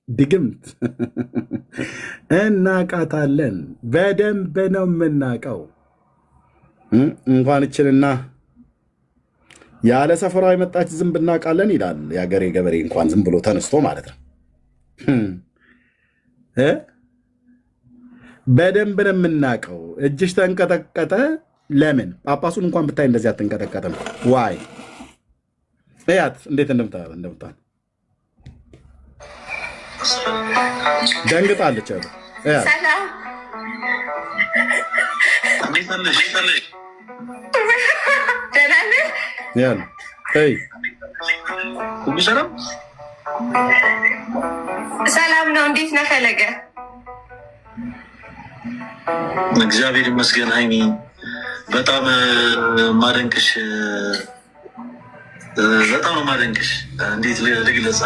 ድግምት እናቃታለን። በደንብ ነው የምናቀው። እንኳን እችልና ያለ ሰፈሯ የመጣች ዝንብ እናቃለን ይላል የአገሬ ገበሬ። እንኳን ዝም ብሎ ተነስቶ ማለት ነው። በደንብ ነው የምናቀው። እጅሽ ተንቀጠቀጠ። ለምን ጳጳሱን እንኳን ብታይ እንደዚህ አትንቀጠቀጥም? ዋይ እያት እንዴት እንደምታ ደንግጣለች። ሰላም ነው። እንዴት ነህ ፈለገ? እግዚአብሔር ይመስገን። ሀይሚ በጣም ማደንቅሽ፣ በጣም ነው ማደንቅሽ። እንዴት ልግለጽ?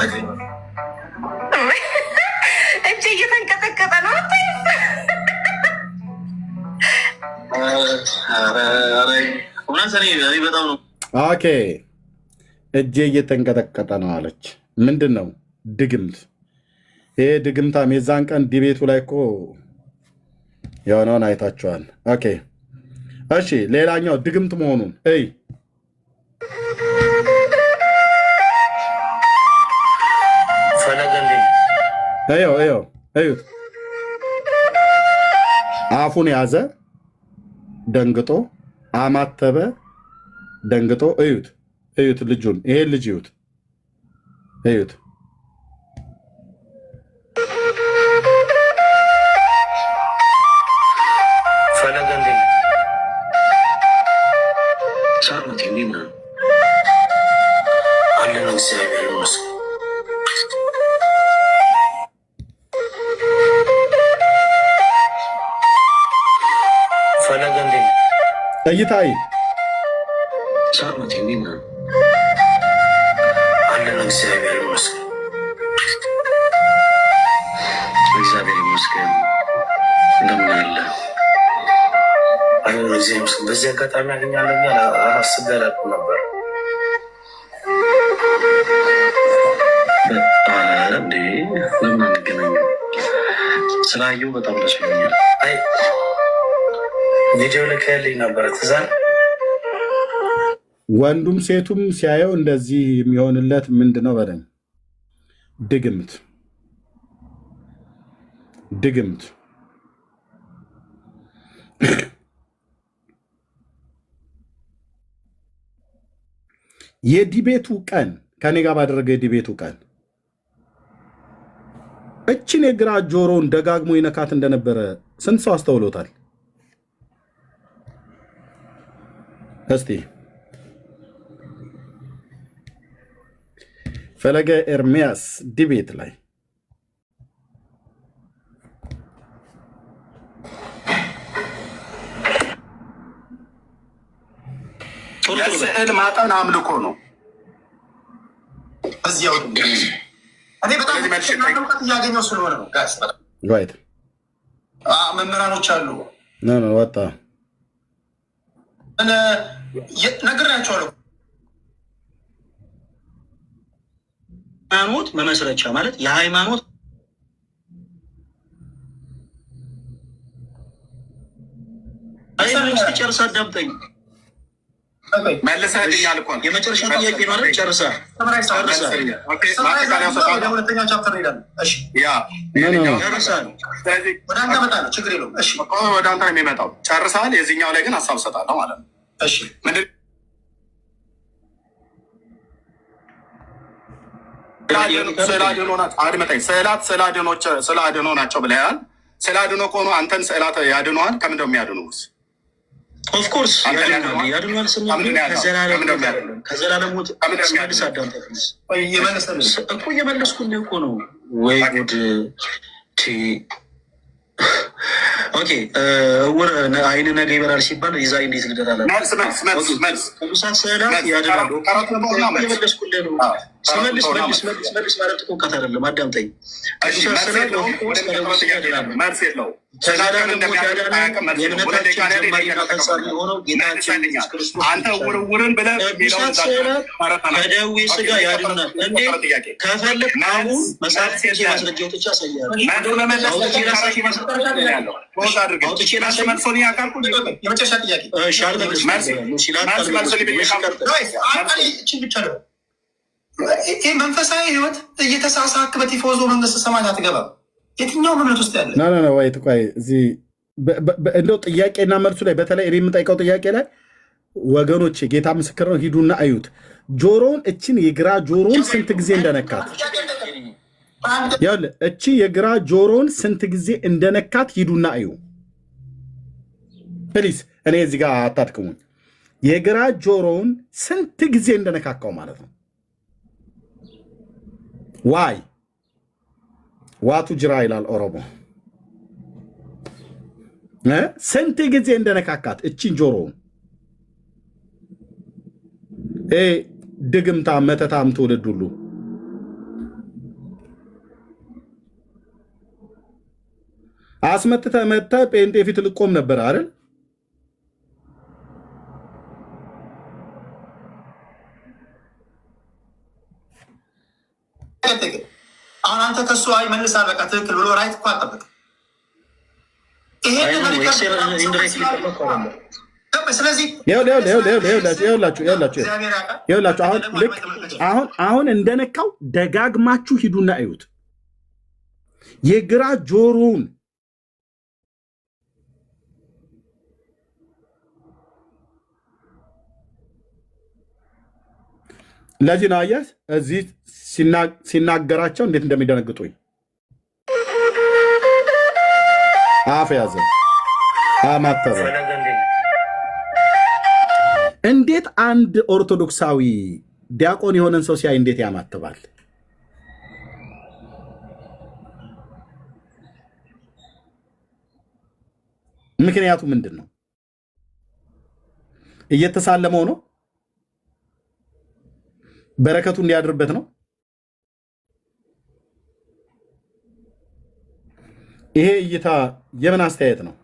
እጅ እየተንቀጠቀጠ ነው። በጣም ነው። ኦኬ እጄ እየተንቀጠቀጠ ነው አለች። ምንድን ነው ድግምት? ይሄ ድግምታም የዛን ቀን ዲቤቱ ላይ እኮ የሆነውን አይታችኋል። ኦኬ እሺ፣ ሌላኛው ድግምት መሆኑን እዩት። አፉን ያዘ ደንግጦ፣ አማተበ ደንግጦ። እዩት ልጁን፣ ይሄን ልጅ እዩት። እይታይ እግዚአብሔር ይመስገን። እንደምን አለ? በዚህ አጋጣሚ ያገኛለኛ አስገላቁ ነበር እንዴ? ለምን አንገናኝ? ስላየው በጣም ደስ ብሎኛል። ቪዲዮ ልከህልኝ ነበረ ትዛል። ወንዱም ሴቱም ሲያየው እንደዚህ የሚሆንለት ምንድነው በለኝ። ድግምት የዲቤቱ ቀን ከኔ ጋር ባደረገ የዲቤቱ ቀን እችን የግራ ጆሮውን ደጋግሞ ይነካት እንደነበረ ስንት ሰው አስተውሎታል? እስቲ ፈለገ ኤርሚያስ ዲቤት ላይ ስዕል ማጠን አምልኮ ነው። እዚያው እኔ በጣም እውቀት እያገኘው ስለሆነ ነው። መምህራኖች አሉ ወጣ ነግሬያቸዋለሁ። ሃይማኖት መመስረቻ ማለት የሃይማኖት ጨርሳ አዳምጠኝ። መልሰህልኛል እኮ የመጨረሻ ጥያቄ ማለት ጨርሳ ሁለተኛ ቻፕተር ሄዳለሁ። ወደ አንተ እመጣለሁ። ችግር የለውም። ወደ አንተ ነው የሚመጣው። ጨርሰሃል። የዚህኛው ላይ ግን ሀሳብ እሰጣለሁ ማለት ነው። ምንድን ስዕል አድኖ ናቸው ብለሃል። ስዕል አድኖ ከሆኑ አንተን ስዕላት ያድነዋል። ከምንድነው የሚያድኑት? ኦፍኮርስ ያድኗል። ከዘላለም ሞት እስከ አዳምጠት እኮ እየመለስኩልህ እኮ ነው። ወይ ጉድ! ኦኬ እውር አይን ነገ ይበራል ሲባል የዛ እንዴት ልደራለ? መልስ ቅዱሳት ስዕላት ያድናሉ። እየመለስኩልህ ነው። መልስ ማለት እኮ እውቀት አይደለም። አዳምጠኝ። አንተ ውርውርን ብለህ ከደዌ ስጋ ያድናል። ከፈለግ አሁን መጽሐፍ ማስረጃዎች ያሳያሉ። ይህ መንፈሳዊ ህይወት እየተሳሳክ በቲፎዞ መንግስተ ሰማያት አትገባም። የትኛውም እምነት ውስጥ ያለ እዚህ እንደው ጥያቄና መልሱ ላይ በተለይ እኔ የምጠይቀው ጥያቄ ላይ ወገኖች ጌታ ምስክር ነው፣ ሂዱና አዩት። ጆሮውን እችን የግራ ጆሮውን ስንት ጊዜ እንደነካት እቺ የግራ ጆሮውን ስንት ጊዜ እንደነካት ሂዱና አዩ ፕሊስ። እኔ እዚህ ጋር አታድክሙኝ። የግራ ጆሮውን ስንት ጊዜ እንደነካካው ማለት ነው። ዋይ ዋቱ ጅራ ይላል ኦሮሞ። ስንት ጊዜ እንደነካካት እቺን ጆሮውን። ድግምታ መተታም ትውልድ ሁሉ አስመትተ መተ ጴንጤ ፊት ልቆም ነበር አይደል? አሁን አንተ ከሱ አይ መልሳል በቃ ትክክል ብሎ ራይት እኮ አጠበቅ። አሁን እንደነካው ደጋግማችሁ ሂዱና እዩት። የግራ ጆሮውን ለዚህ ነው አያስ እዚህ ሲናገራቸው እንዴት እንደሚደነግጡኝ። አፍ ያዘ አማተበ። እንዴት አንድ ኦርቶዶክሳዊ ዲያቆን የሆነን ሰው ሲያይ እንዴት ያማትባል? ምክንያቱ ምንድን ነው? እየተሳለመው ነው? በረከቱ እንዲያድርበት ነው? ይሄ እይታ የምን አስተያየት ነው?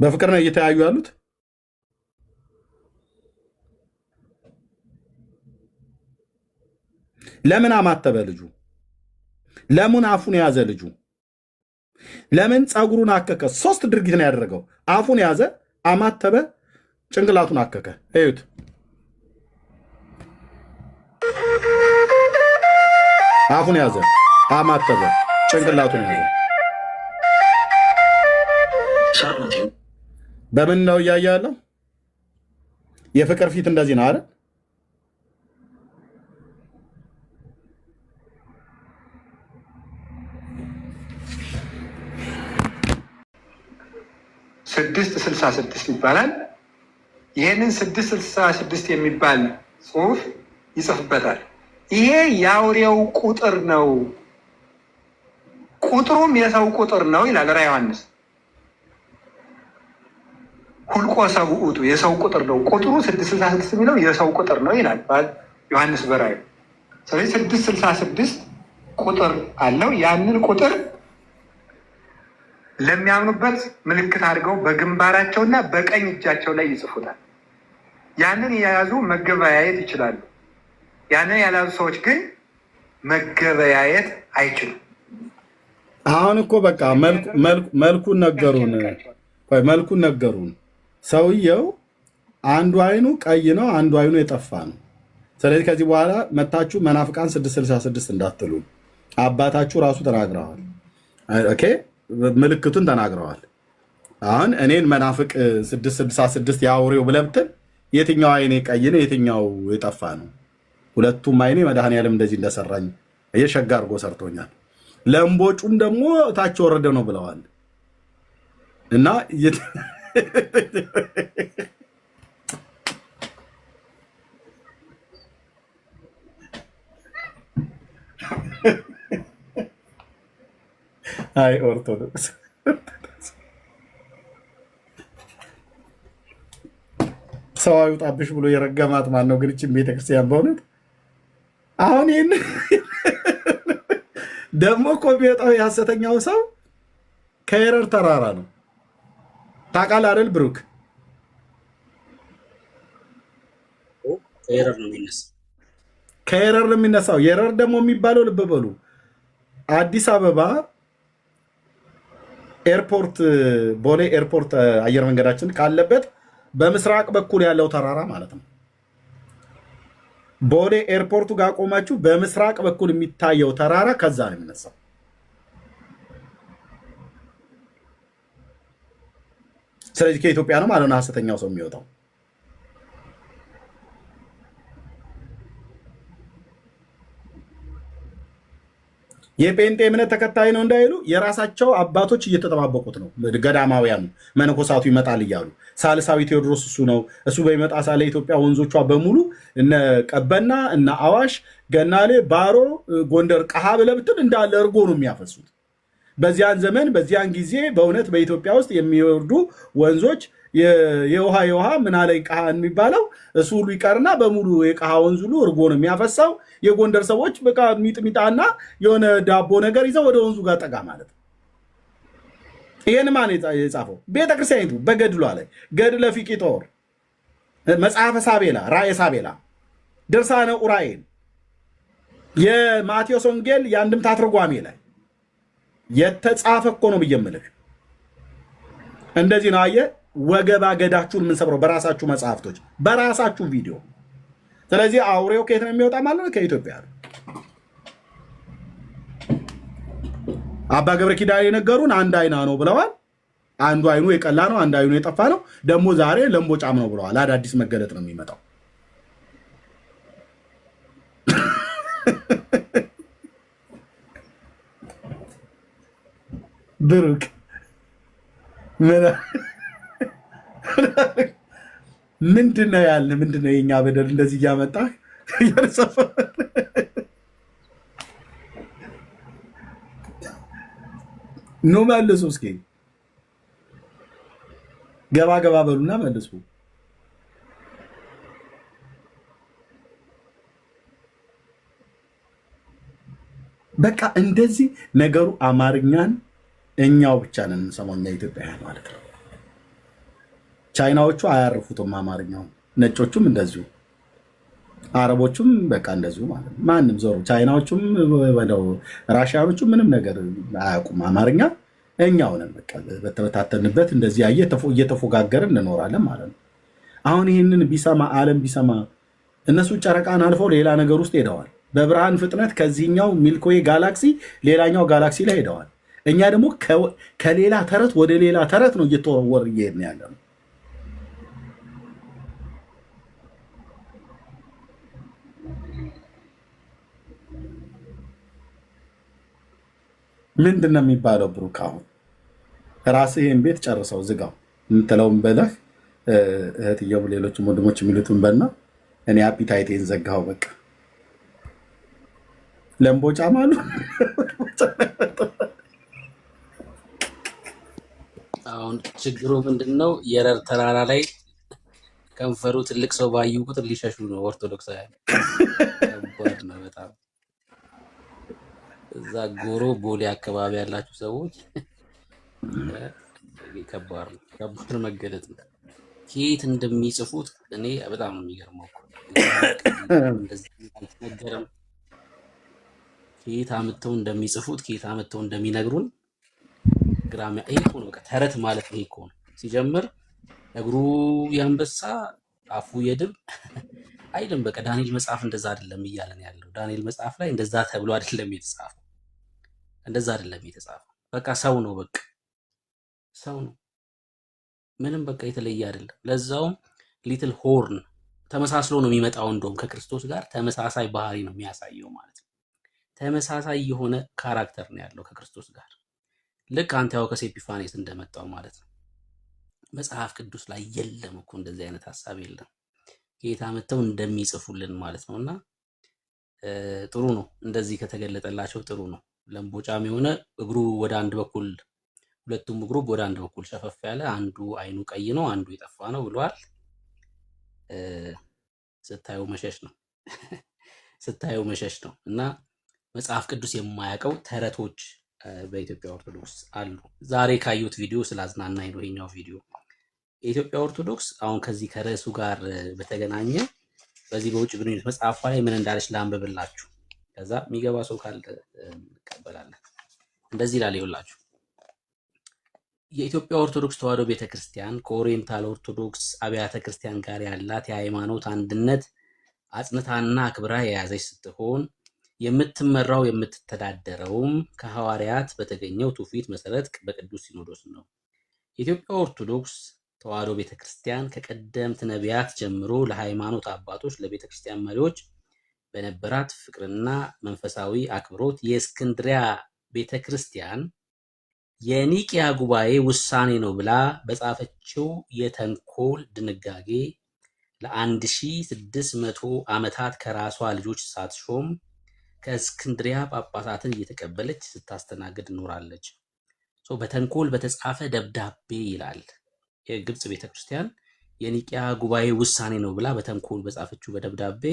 በፍቅር ነው እየተያዩ ያሉት? ለምን አማተበ ልጁ? ለምን አፉን ያዘ ልጁ? ለምን ፀጉሩን አከከ? ሶስት ድርጊት ነው ያደረገው። አፉን ያዘ፣ አማተበ፣ ጭንቅላቱን አከከ። እዩት። አፉን ያዘ፣ አማተበ፣ ጭንቅላቱን ያዘ። በምን ነው እያየ ያለው? የፍቅር ፊት እንደዚህ ነው አይደል? ስድስት 66 ይባላል። ይሄንን 666 የሚባል ጽሑፍ ይጽፍበታል። ይሄ የአውሬው ቁጥር ነው፣ ቁጥሩም የሰው ቁጥር ነው ይላል ራዕየ ዮሐንስ። ሁልቆ ሰብኡቱ የሰው ቁጥር ነው፣ ቁጥሩ 666 የሚለው የሰው ቁጥር ነው ይላል ዮሐንስ በራዕዩ። ስለዚህ 666 ቁጥር አለው። ያንን ቁጥር ለሚያምኑበት ምልክት አድርገው በግንባራቸውና በቀኝ እጃቸው ላይ ይጽፉታል። ያንን የያዙ መገበያየት ይችላሉ። ያንን ያልያዙ ሰዎች ግን መገበያየት አይችሉም። አሁን እኮ በቃ መልኩን ነገሩን። ሰውየው አንዱ አይኑ ቀይ ነው፣ አንዱ አይኑ የጠፋ ነው። ስለዚህ ከዚህ በኋላ መታችሁ መናፍቃን 666 እንዳትሉ። አባታችሁ ራሱ ተናግረዋል። ኦኬ ምልክቱን ተናግረዋል። አሁን እኔን መናፍቅ 666 የአውሬው ብለህ ብትል የትኛው አይኔ ቀይ ነው፣ የትኛው የጠፋ ነው? ሁለቱም አይኔ መድኃኔዓለም እንደዚህ እንደሰራኝ እየሸጋ አድርጎ ሰርቶኛል። ለእምቦጩም ደግሞ ታች ወረደ ነው ብለዋል። እና አይ ኦርቶዶክስ ሰው አይውጣብሽ ብሎ የረገማት ማን ነው? ግን ይህችን ቤተክርስቲያን በእውነት አሁን ይህን ደግሞ እኮ የሚወጣው የሐሰተኛው ሰው ከኤረር ተራራ ነው። ታውቃለህ አይደል ብሩክ? ከኤረር ነው የሚነሳው። ከኤረር ነው የሚነሳው። የኤረር ደግሞ የሚባለው ልብ በሉ አዲስ አበባ ኤርፖርት፣ ቦሌ ኤርፖርት አየር መንገዳችን ካለበት በምስራቅ በኩል ያለው ተራራ ማለት ነው። ቦሌ ኤርፖርቱ ጋር ቆማችሁ በምስራቅ በኩል የሚታየው ተራራ ከዛ ነው የሚነሳው። ስለዚህ ከኢትዮጵያ ነው ማለት ነው ሐሰተኛው ሰው የሚወጣው። የጴንጤ እምነት ተከታይ ነው እንዳይሉ የራሳቸው አባቶች እየተጠባበቁት ነው። ገዳማውያኑ መነኮሳቱ ይመጣል እያሉ ሳልሳዊ ቴዎድሮስ እሱ ነው። እሱ በሚመጣ ሳለ ኢትዮጵያ ወንዞቿ በሙሉ እነ ቀበና፣ እነ አዋሽ፣ ገናሌ፣ ባሮ፣ ጎንደር፣ ቀሃ ብለህ ብትል እንዳለ እርጎ ነው የሚያፈሱት። በዚያን ዘመን በዚያን ጊዜ በእውነት በኢትዮጵያ ውስጥ የሚወርዱ ወንዞች የውሃ ምናላይ ቀሃ የሚባለው እሱ ሁሉ ይቀርና በሙሉ የቀሃ ወንዝ ሁሉ እርጎ ነው የሚያፈሳው። የጎንደር ሰዎች በቃ ሚጥሚጣና የሆነ ዳቦ ነገር ይዘው ወደ ወንዙ ጋር ጠጋ ማለት ነው። ይህን ማን የጻፈው? ቤተክርስቲያኒቱ በገድሏ ላይ ገድለ ፊቂጦር፣ መጽሐፈ ሳቤላ፣ ራእየ ሳቤላ፣ ድርሳነ ኡራኤል፣ የማቴዎስ ወንጌል የአንድምታ ትርጓሜ ላይ የተጻፈ እኮ ነው ብዬ የምልህ። እንደዚህ ነው አየህ፣ ወገባ ገዳችሁን የምንሰብረው በራሳችሁ መጽሐፍቶች፣ በራሳችሁ ቪዲዮ። ስለዚህ አውሬው ከየት ነው የሚወጣ ማለት ነው? ከኢትዮጵያ ነው። አባ ገብረ ኪዳን የነገሩን አንድ አይና ነው ብለዋል። አንዱ አይኑ የቀላ ነው፣ አንድ አይኑ የጠፋ ነው። ደግሞ ዛሬ ለምቦጫም ነው ብለዋል። አዳዲስ መገለጥ ነው የሚመጣው። ብሩክ ምንድነው ያለ? ምንድነው የኛ በደል? እንደዚህ እያመጣ ኖ መልሱ። እስኪ ገባ ገባ በሉና መልሱ። በቃ እንደዚህ ነገሩ አማርኛን እኛው ብቻ ነን የምንሰማው፣ እኛ ኢትዮጵያውያን ማለት ነው። ቻይናዎቹ አያርፉትም አማርኛው፣ ነጮቹም እንደዚሁ፣ አረቦቹም በቃ እንደዚሁ ማለት ነው። ማንም ዞሮ ቻይናዎቹም ወደው ራሽያኖቹም ምንም ነገር አያውቁም አማርኛ። እኛው ነን በቃ በተበታተንበት እንደዚህ እየተፎጋገርን እንኖራለን ማለት ነው። አሁን ይህንን ቢሰማ ዓለም ቢሰማ እነሱ ጨረቃን አልፈው ሌላ ነገር ውስጥ ሄደዋል። በብርሃን ፍጥነት ከዚህኛው ሚልክዌይ ጋላክሲ ሌላኛው ጋላክሲ ላይ ሄደዋል። እኛ ደግሞ ከሌላ ተረት ወደ ሌላ ተረት ነው እየተወረወር እየሄድን ያለ ነው። ምንድን ነው የሚባለው? ብሩክ አሁን ራስህ ይህን ቤት ጨርሰው ዝጋው የምትለውን በለህ እህትየው ሌሎችም ወንድሞች የሚሉትን በና እኔ አፒታይቴን ዘጋው። በቃ ለምቦጫም አሉ። አሁን ችግሩ ምንድን ነው? የኤረር ተራራ ላይ ከንፈሩ ትልቅ ሰው ባዩ ቁጥር ሊሸሹ ነው ኦርቶዶክሳውያን። ከባድ ነው በጣም። እዛ ጎሮ ቦሌ አካባቢ ያላችሁ ሰዎች ከባድ ነው፣ ከባድ መገለጥ ነው። ከየት እንደሚጽፉት እኔ በጣም ነው የሚገርመው። እንደዚህ አልተነገረም። ከየት አምጥተው እንደሚጽፉት ከየት አምጥተው እንደሚነግሩን ግራም። ይሄ እኮ ነው በቃ ተረት ማለት ይሄ እኮ ነው። ሲጀምር እግሩ የአንበሳ አፉ የድብ አይልም። በቃ ዳንኤል መጽሐፍ እንደዛ አይደለም እያለን ያለው። ዳንኤል መጽሐፍ ላይ እንደዛ ተብሎ አይደለም የተጻፈው፣ እንደዛ አይደለም የተጻፈው። በቃ ሰው ነው፣ በቃ ሰው ነው። ምንም በቃ የተለየ አይደለም። ለዛውም ሊትል ሆርን ተመሳስሎ ነው የሚመጣው። እንደውም ከክርስቶስ ጋር ተመሳሳይ ባህሪ ነው የሚያሳየው ማለት ነው። ተመሳሳይ የሆነ ካራክተር ነው ያለው ከክርስቶስ ጋር። ልክ አንቲዮኮስ ኤጲፋኔስ እንደመጣው ማለት ነው። መጽሐፍ ቅዱስ ላይ የለም እኮ እንደዚህ አይነት ሀሳብ የለም። ጌታ መተው እንደሚጽፉልን ማለት ነውና ጥሩ ነው። እንደዚህ ከተገለጠላቸው ጥሩ ነው። ለምቦጫም የሆነ እግሩ ወደ አንድ በኩል ሁለቱም እግሩ ወደ አንድ በኩል ሸፈፍ ያለ፣ አንዱ አይኑ ቀይ ነው፣ አንዱ የጠፋ ነው ብሏል። ስታዩ መሸሽ ነው ስታዩ መሸሽ ነው። እና መጽሐፍ ቅዱስ የማያውቀው ተረቶች በኢትዮጵያ ኦርቶዶክስ አሉ። ዛሬ ካዩት ቪዲዮ ስላዝናናኝ ነው ይሄኛው ቪዲዮ። የኢትዮጵያ ኦርቶዶክስ አሁን ከዚህ ከርዕሱ ጋር በተገናኘ በዚህ በውጭ ግንኙነት መጽሐፏ ላይ ምን እንዳለች ላንብብላችሁ። ከዛ የሚገባ ሰው ካለ እንቀበላለን። እንደዚህ ይላል። ይኸውላችሁ የኢትዮጵያ ኦርቶዶክስ ተዋሕዶ ቤተክርስቲያን ከኦሪየንታል ኦርቶዶክስ አብያተ ክርስቲያን ጋር ያላት የሃይማኖት አንድነት አጽንታና አክብራ የያዘች ስትሆን የምትመራው የምትተዳደረውም ከሐዋርያት በተገኘው ትውፊት መሰረት በቅዱስ ሲኖዶስ ነው። የኢትዮጵያ ኦርቶዶክስ ተዋሕዶ ቤተክርስቲያን ከቀደምት ነቢያት ጀምሮ ለሃይማኖት አባቶች፣ ለቤተክርስቲያን መሪዎች በነበራት ፍቅርና መንፈሳዊ አክብሮት የእስክንድሪያ ቤተክርስቲያን የኒቅያ ጉባኤ ውሳኔ ነው ብላ በጻፈችው የተንኮል ድንጋጌ ለ1600 ዓመታት ከራሷ ልጆች ሳትሾም ከእስክንድሪያ ጳጳሳትን እየተቀበለች ስታስተናግድ ኖራለች። በተንኮል በተጻፈ ደብዳቤ ይላል የግብፅ ቤተክርስቲያን የኒቅያ ጉባኤ ውሳኔ ነው ብላ በተንኮል በጻፈችው በደብዳቤ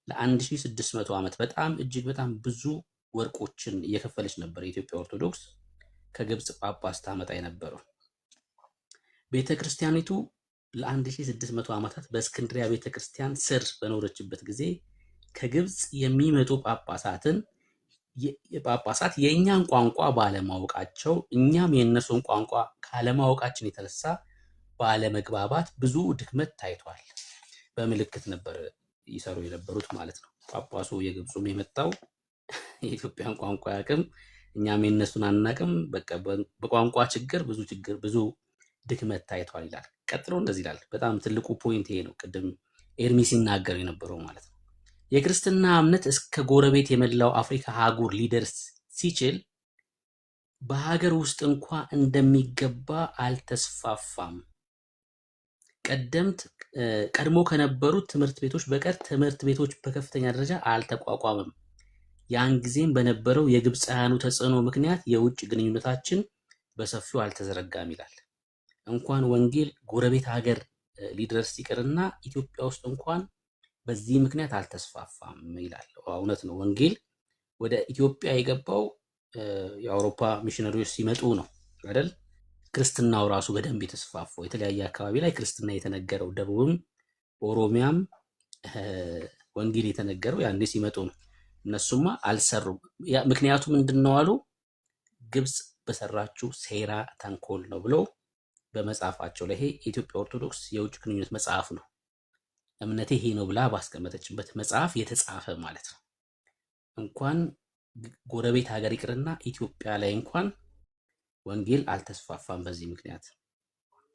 ለ1600 ዓመት በጣም እጅግ በጣም ብዙ ወርቆችን እየከፈለች ነበር የኢትዮጵያ ኦርቶዶክስ ከግብፅ ጳጳስ ታመጣ የነበረው። ቤተክርስቲያኒቱ ለ1600 ዓመታት በእስክንድሪያ ቤተክርስቲያን ስር በኖረችበት ጊዜ ከግብፅ የሚመጡ ጳጳሳት የእኛን ቋንቋ ባለማወቃቸው እኛም የእነሱን ቋንቋ ካለማወቃችን የተነሳ ባለመግባባት ብዙ ድክመት ታይቷል። በምልክት ነበር ይሰሩ የነበሩት ማለት ነው። ጳጳሱ የግብፁም የመጣው የኢትዮጵያን ቋንቋ ያቅም እኛም የእነሱን አናቅም። በቃ በቋንቋ ብዙ ድክመት ታይቷል ይላል። ቀጥሎ እንደዚህ ይላል። በጣም ትልቁ ፖይንት ይሄ ነው። ቅድም ኤርሚ ሲናገር የነበረው ማለት ነው። የክርስትና እምነት እስከ ጎረቤት የመላው አፍሪካ አህጉር ሊደርስ ሲችል በሀገር ውስጥ እንኳ እንደሚገባ አልተስፋፋም። ቀድሞ ከነበሩት ትምህርት ቤቶች በቀር ትምህርት ቤቶች በከፍተኛ ደረጃ አልተቋቋመም። ያን ጊዜም በነበረው የግብፃውያኑ ተጽዕኖ ምክንያት የውጭ ግንኙነታችን በሰፊው አልተዘረጋም ይላል። እንኳን ወንጌል ጎረቤት ሀገር ሊደርስ ይቅርና ኢትዮጵያ ውስጥ እንኳን በዚህ ምክንያት አልተስፋፋም ይላል። እውነት ነው። ወንጌል ወደ ኢትዮጵያ የገባው የአውሮፓ ሚሽነሪዎች ሲመጡ ነው አይደል? ክርስትናው ራሱ በደንብ የተስፋፋው የተለያየ አካባቢ ላይ ክርስትና የተነገረው፣ ደቡብም ኦሮሚያም ወንጌል የተነገረው ያኔ ሲመጡ ነው። እነሱማ አልሰሩም። ምክንያቱ ምንድን ነው አሉ? ግብፅ በሰራችው ሴራ ተንኮል ነው ብለው በመጽሐፋቸው ላይ ይሄ የኢትዮጵያ ኦርቶዶክስ የውጭ ግንኙነት መጽሐፍ ነው፣ እምነቴ ይሄ ነው ብላ ባስቀመጠችበት መጽሐፍ የተጻፈ ማለት ነው። እንኳን ጎረቤት ሀገር ይቅርና ኢትዮጵያ ላይ እንኳን ወንጌል አልተስፋፋም። በዚህ ምክንያት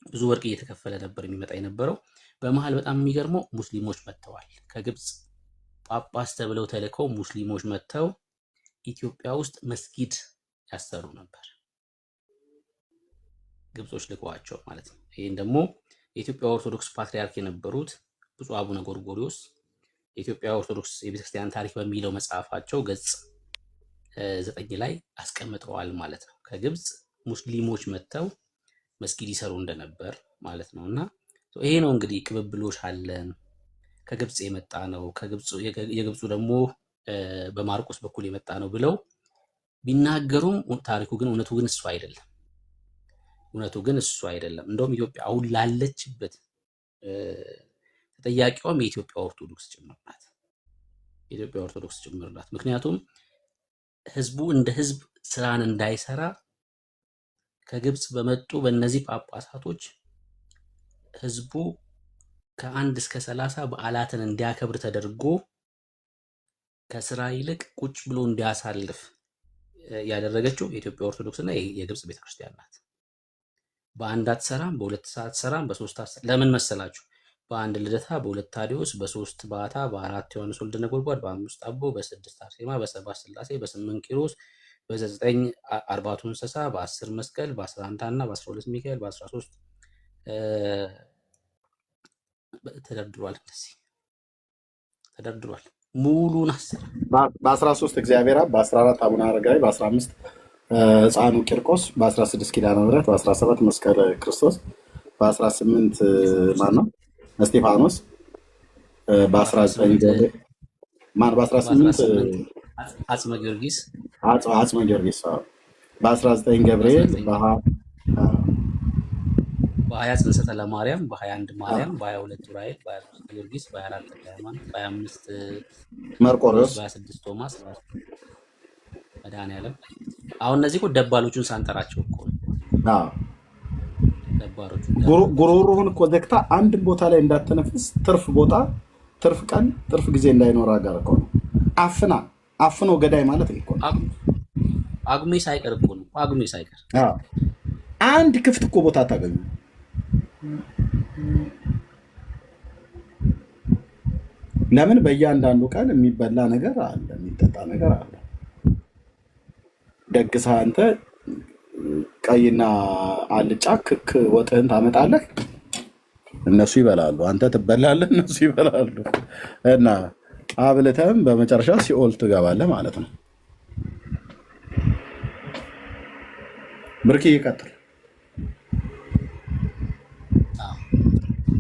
ብዙ ወርቅ እየተከፈለ ነበር የሚመጣ የነበረው። በመሀል በጣም የሚገርመው ሙስሊሞች መጥተዋል። ከግብፅ ጳጳስ ተብለው ተልከው ሙስሊሞች መጥተው ኢትዮጵያ ውስጥ መስጊድ ያሰሩ ነበር። ግብጾች ልከዋቸው ማለት ነው። ይህን ደግሞ የኢትዮጵያ ኦርቶዶክስ ፓትሪያርክ የነበሩት ብፁዕ አቡነ ጎርጎሪዎስ የኢትዮጵያ ኦርቶዶክስ የቤተክርስቲያን ታሪክ በሚለው መጽሐፋቸው ገጽ 9 ላይ አስቀምጠዋል ማለት ነው። ከግብፅ ሙስሊሞች መጥተው መስጊድ ይሰሩ እንደነበር ማለት ነው። እና ይሄ ነው እንግዲህ ቅብብሎሽ አለን። ከግብፅ የመጣ ነው፣ የግብፁ ደግሞ በማርቆስ በኩል የመጣ ነው ብለው ቢናገሩም ታሪኩ ግን እውነቱ ግን እሱ አይደለም። እንደውም ኢትዮጵያ አሁን ላለችበት ተጠያቂዋም የኢትዮጵያ ኦርቶዶክስ ጭምር ናት። ምክንያቱም ህዝቡ እንደ ህዝብ ስራን እንዳይሰራ ከግብፅ በመጡ በእነዚህ ጳጳሳቶች ህዝቡ ከ1 እስከ 30 በዓላትን እንዲያከብር ተደርጎ ከስራ ይልቅ ቁጭ ብሎ እንዲያሳልፍ ያደረገችው የኢትዮጵያ ኦርቶዶክስ እና የግብፅ ቤተክርስቲያን ናት። በአንድ አትሰራም፣ በሁለት ሰዓት ሰራም፣ በሶስት ለምን መሰላችሁ? በአንድ ልደታ፣ በሁለት ታዲዮስ፣ በሶስት ባታ፣ በአራት ዮሐንስ ወልደ ነጎድጓድ፣ በአምስት አቦ፣ በስድስት አርሴማ፣ በሰባት ስላሴ፣ በስምንት ኪሮስ፣ በዘጠኝ አርባቱ እንስሳ፣ በ10 መስቀል፣ በ11 ሐና፣ በ12 ሚካኤል፣ በ13 ተደርድሯል። እንደዚህ ተደርድሯል። ሙሉን አስር በ13 እግዚአብሔር አብ፣ በ14 አቡነ አረጋዊ፣ በ15 ሕፃኑ ቂርቆስ፣ በ16 ኪዳነ ምሕረት፣ በ17 መስቀለ ክርስቶስ፣ በ18 ማነው እስጢፋኖስ፣ በ19 ማን በ18 አጽመ ጊዮርጊስ አጽመ ጊዮርጊስ በ19 ገብርኤል በ20 ጽንሰተ ለማርያም በ21 ማርያም በ22 ዑራኤል በ23 ጊዮርጊስ በ24 ተክለ ሃይማኖት በ25 መርቆሬዎስ በ26 ቶማስ መድኃኔዓለም። አሁን እነዚህ እኮ ደባሎቹን ሳንጠራቸው እኮ ደባሎቹ ጉሮሮህን እኮ ዘግታ አንድን ቦታ ላይ እንዳትተነፍስ ትርፍ ቀን ትርፍ ጊዜ እንዳይኖር ጋር እኮ ነው። አፍኖ ገዳይ ማለት እኮ ነው። አጉሜ ሳይቀር እኮ ነው። አጉሜ ሳይቀር አንድ ክፍት እኮ ቦታ ታገኙ። ለምን በእያንዳንዱ ቀን የሚበላ ነገር አለ፣ የሚጠጣ ነገር አለ። ደግሳ አንተ ቀይና አልጫ ክክ ወጥህን ታመጣለህ፣ እነሱ ይበላሉ፣ አንተ ትበላለህ፣ እነሱ ይበላሉ። እና አብልተህም በመጨረሻ ሲኦል ትገባለህ ማለት ነው። ብርኪ ይቀጥል።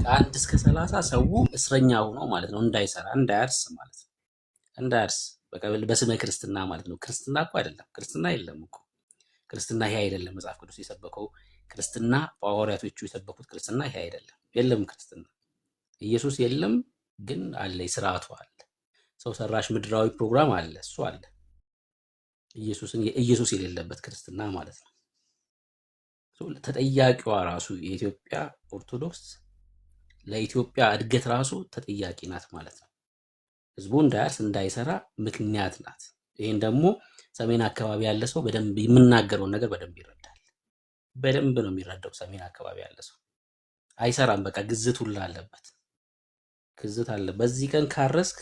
ከ1 እስከ 30 ሰው እስረኛ ሆኖ ማለት ነው፣ እንዳይሰራ እንዳያርስ ማለት ነው። እንዳያርስ በስመ ክርስትና ማለት ነው። ክርስትና እኮ አይደለም፣ ክርስትና የለም እኮ። ክርስትና ይሄ አይደለም። መጽሐፍ ቅዱስ የሰበከው ክርስትና፣ ሐዋርያቶቹ የሰበኩት ክርስትና ይሄ አይደለም። የለም ክርስትና፣ ኢየሱስ የለም፣ ግን አለ፣ ስርዓቱ አለ፣ ሰው ሰራሽ ምድራዊ ፕሮግራም አለ፣ እሱ አለ። ኢየሱስ የሌለበት ክርስትና ማለት ነው። ተጠያቂዋ ራሱ የኢትዮጵያ ኦርቶዶክስ ለኢትዮጵያ እድገት ራሱ ተጠያቂ ናት ማለት ነው። ህዝቡ እንዳያርስ እንዳይሰራ ምክንያት ናት። ይህን ደግሞ ሰሜን አካባቢ ያለ ሰው በደንብ የምናገረውን ነገር በደንብ ይረዳል። በደንብ ነው የሚረዳው። ሰሜን አካባቢ ያለ ሰው አይሰራም። በቃ ግዝት ሁላ አለበት፣ ግዝት አለ። በዚህ ቀን ካረስክ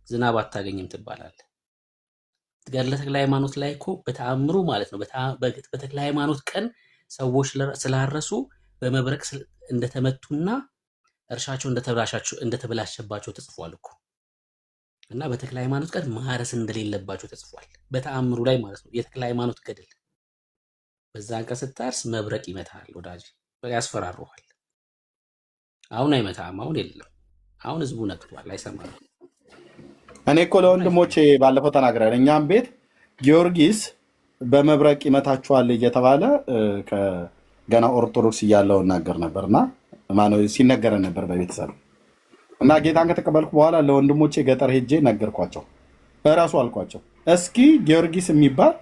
ዝናብ አታገኝም ትባላለህ። ገድለ ተክለ ሃይማኖት ላይ እኮ በተአምሩ ማለት ነው በተክለ ሃይማኖት ቀን ሰዎች ስላረሱ በመብረቅ እንደተመቱና እርሻቸው እንደተበላሸባቸው ተጽፏል እኮ። እና በተክለ ሃይማኖት ቀን ማረስ እንደሌለባቸው ተጽፏል በተአምሩ ላይ ማለት ነው። የተክለ ሃይማኖት ገድል በዛን ቀን ስታርስ መብረቅ ይመታል ወዳጅ፣ በቃ ያስፈራሩሃል። አሁን አይመታም፣ አሁን የለም። አሁን ህዝቡ ነቅቷል፣ አይሰማም። እኔ እኮ ለወንድሞቼ ባለፈው ተናግረን እኛም ቤት ጊዮርጊስ በመብረቅ ይመታችኋል እየተባለ ገና ኦርቶዶክስ እያለው እናገር ነበርና ሲነገረን ነበር በቤተሰብ እና ጌታን ከተቀበልኩ በኋላ ለወንድሞቼ ገጠር ሄጄ ነገርኳቸው። እራሱ አልኳቸው፣ እስኪ ጊዮርጊስ የሚባል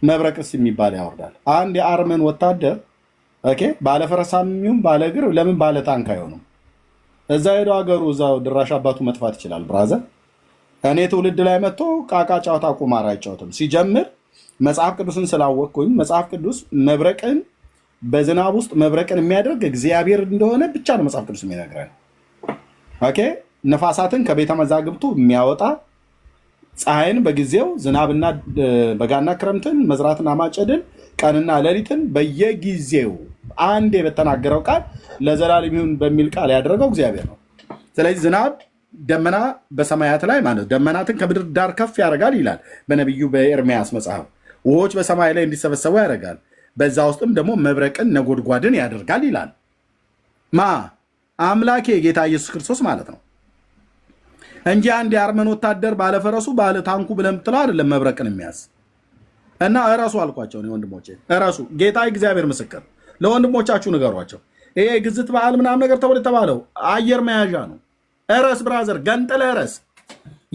መብረቅስ የሚባል ያወርዳል። አንድ የአርመን ወታደር ባለፈረሳሚውም ባለ እግር ለምን ባለ ታንክ አይሆኑም? እዛ ሄዶ ሀገሩ እዛው ድራሽ አባቱ መጥፋት ይችላል። ብራዘር እኔ ትውልድ ላይ መጥቶ ቃቃ ጨዋታ ቁማር አይጫወትም። ሲጀምር መጽሐፍ ቅዱስን ስላወቅኩኝ መጽሐፍ ቅዱስ መብረቅን በዝናብ ውስጥ መብረቅን የሚያደርግ እግዚአብሔር እንደሆነ ብቻ ነው መጽሐፍ ቅዱስ የሚነግረን። ነፋሳትን ከቤተ መዛግብቱ የሚያወጣ ፀሐይን በጊዜው ዝናብና በጋና ክረምትን መዝራትና ማጨድን ቀንና ሌሊትን በየጊዜው አንዴ በተናገረው ቃል ለዘላለም ይሁን በሚል ቃል ያደረገው እግዚአብሔር ነው። ስለዚህ ዝናብ ደመና በሰማያት ላይ ማለት ደመናትን ከምድር ዳር ከፍ ያደርጋል ይላል በነቢዩ በኤርሚያስ መጽሐፍ። ውሆች በሰማይ ላይ እንዲሰበሰቡ ያደርጋል፣ በዛ ውስጥም ደግሞ መብረቅን ነጎድጓድን ያደርጋል ይላል። አምላኬ ጌታ ኢየሱስ ክርስቶስ ማለት ነው እንጂ አንድ የአርመን ወታደር ባለፈረሱ ባለ ታንኩ ብለህ የምትለው አይደለም መብረቅን የሚያዝ እና እረሱ አልኳቸው። ወንድሞቼ እረሱ፣ ጌታ እግዚአብሔር ምስክር። ለወንድሞቻችሁ ንገሯቸው። ይሄ ግዝት በዓል ምናምን ነገር ተብሎ የተባለው አየር መያዣ ነው። እረስ ብራዘር፣ ገንጥለህ እረስ።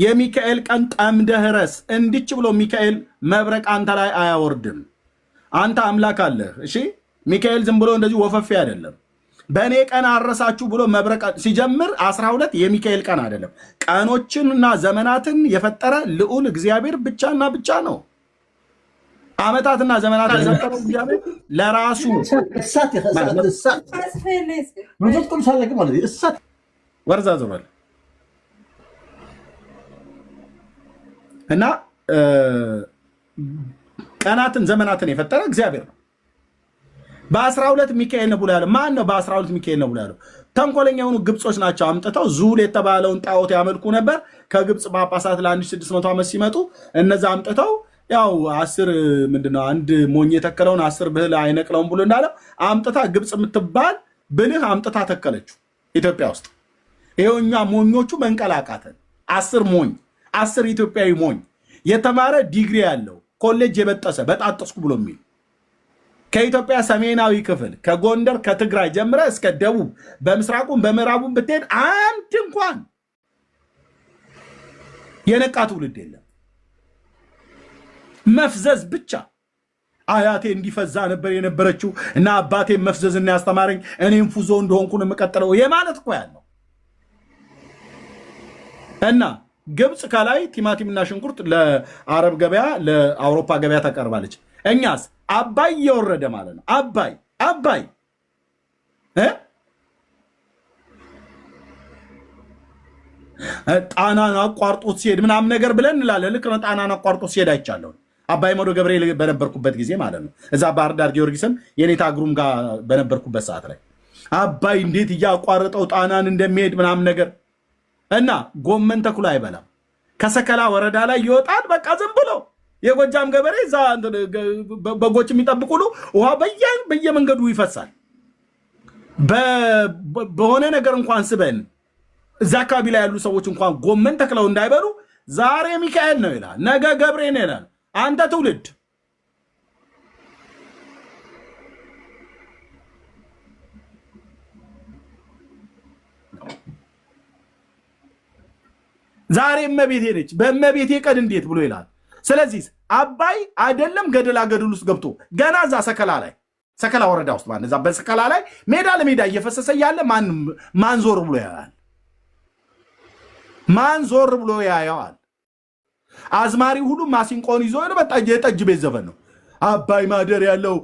የሚካኤል ቀን ጠምደህ እረስ። እንዲች ብሎ ሚካኤል መብረቅ አንተ ላይ አያወርድም። አንተ አምላክ አለህ። እሺ ሚካኤል ዝም ብሎ እንደዚህ ወፈፌ አይደለም። በእኔ ቀን አረሳችሁ ብሎ መብረቅ ሲጀምር 12 የሚካኤል ቀን አይደለም። ቀኖችንና ዘመናትን የፈጠረ ልዑል እግዚአብሔር ብቻና ብቻ ነው። ዓመታትና ዘመናትን የፈጠረው እግዚአብሔር ለራሱ ወርዛ ዘበል እና ቀናትን ዘመናትን የፈጠረ እግዚአብሔር ነው። በ12 ሚካኤል ነው ብሎ ያለው ማን ነው? በ12 ሚካኤል ነው ብሎ ያለው ተንኮለኛ የሆኑ ግብጾች ናቸው። አምጥተው ዙል የተባለውን ጣዖት ያመልኩ ነበር። ከግብፅ ጳጳሳት ለ1600 ዓመት ሲመጡ እነዛ አምጥተው ያው 10 ምንድነው አንድ ሞኝ የተከለውን 10 ብልህ አይነቅለውም ብሎ እንዳለው አምጥታ ግብፅ የምትባል ብልህ አምጥታ ተከለችው ኢትዮጵያ ውስጥ። ይኸውኛ ሞኞቹ መንቀላቃተን 10 ሞኝ 10 ኢትዮጵያዊ ሞኝ የተማረ ዲግሪ ያለው ኮሌጅ የበጠሰ በጣጥስኩ ብሎ የሚል ከኢትዮጵያ ሰሜናዊ ክፍል ከጎንደር ከትግራይ ጀምረ እስከ ደቡብ በምስራቁም በምዕራቡም ብትሄድ አንድ እንኳን የነቃ ትውልድ የለም። መፍዘዝ ብቻ። አያቴ እንዲፈዛ ነበር የነበረችው እና አባቴ መፍዘዝ እና ያስተማረኝ እኔም ፉዞ እንደሆንኩ ነው የምቀጥለው የማለት እኮ ያለው እና ግብፅ ከላይ ቲማቲምና ሽንኩርት ለአረብ ገበያ ለአውሮፓ ገበያ ታቀርባለች። እኛስ አባይ እየወረደ ማለት ነው። አባይ ጣናን አቋርጦት ሲሄድ ምናምን ነገር ብለን እንላለን። ልክ ነው። ጣናን አቋርጦት ሲሄድ አይቻለሁ። አባይ መዶ ገብርኤል በነበርኩበት ጊዜ ማለት ነው። እዛ ባህር ዳር ጊዮርጊስም የኔታ ግሩም ጋር በነበርኩበት ሰዓት ላይ አባይ እንዴት እያቋረጠው ጣናን እንደሚሄድ ምናምን ነገር እና ጎመን ተኩላ አይበላም። ከሰከላ ወረዳ ላይ ይወጣል። በቃ ዝም ብሎ የጎጃም ገበሬ እዛ በጎች የሚጠብቁሉ ውሃ በየመንገዱ ይፈሳል። በሆነ ነገር እንኳን ስበን እዛ አካባቢ ላይ ያሉ ሰዎች እንኳን ጎመን ተክለው እንዳይበሉ ዛሬ ሚካኤል ነው ይላል፣ ነገ ገብርኤል ነው ይላል። አንተ ትውልድ ዛሬ እመቤቴ ነች፣ በእመቤቴ ቀን እንዴት ብሎ ይላል። ስለዚህ አባይ አይደለም ገደላ ገደል ውስጥ ገብቶ ገና እዛ ሰከላ ወረዳ ውስጥ ማለት እዛ በሰከላ ላይ ሜዳ ለሜዳ እየፈሰሰ ያለ ማን ዞር ብሎ ያያል? ማን ዞር ብሎ ያያል? አዝማሪ ሁሉ ማሲንቆን ይዞ ነው። በጣም የጠጅ ቤት ዘፈን ነው። አባይ ማደር ያለው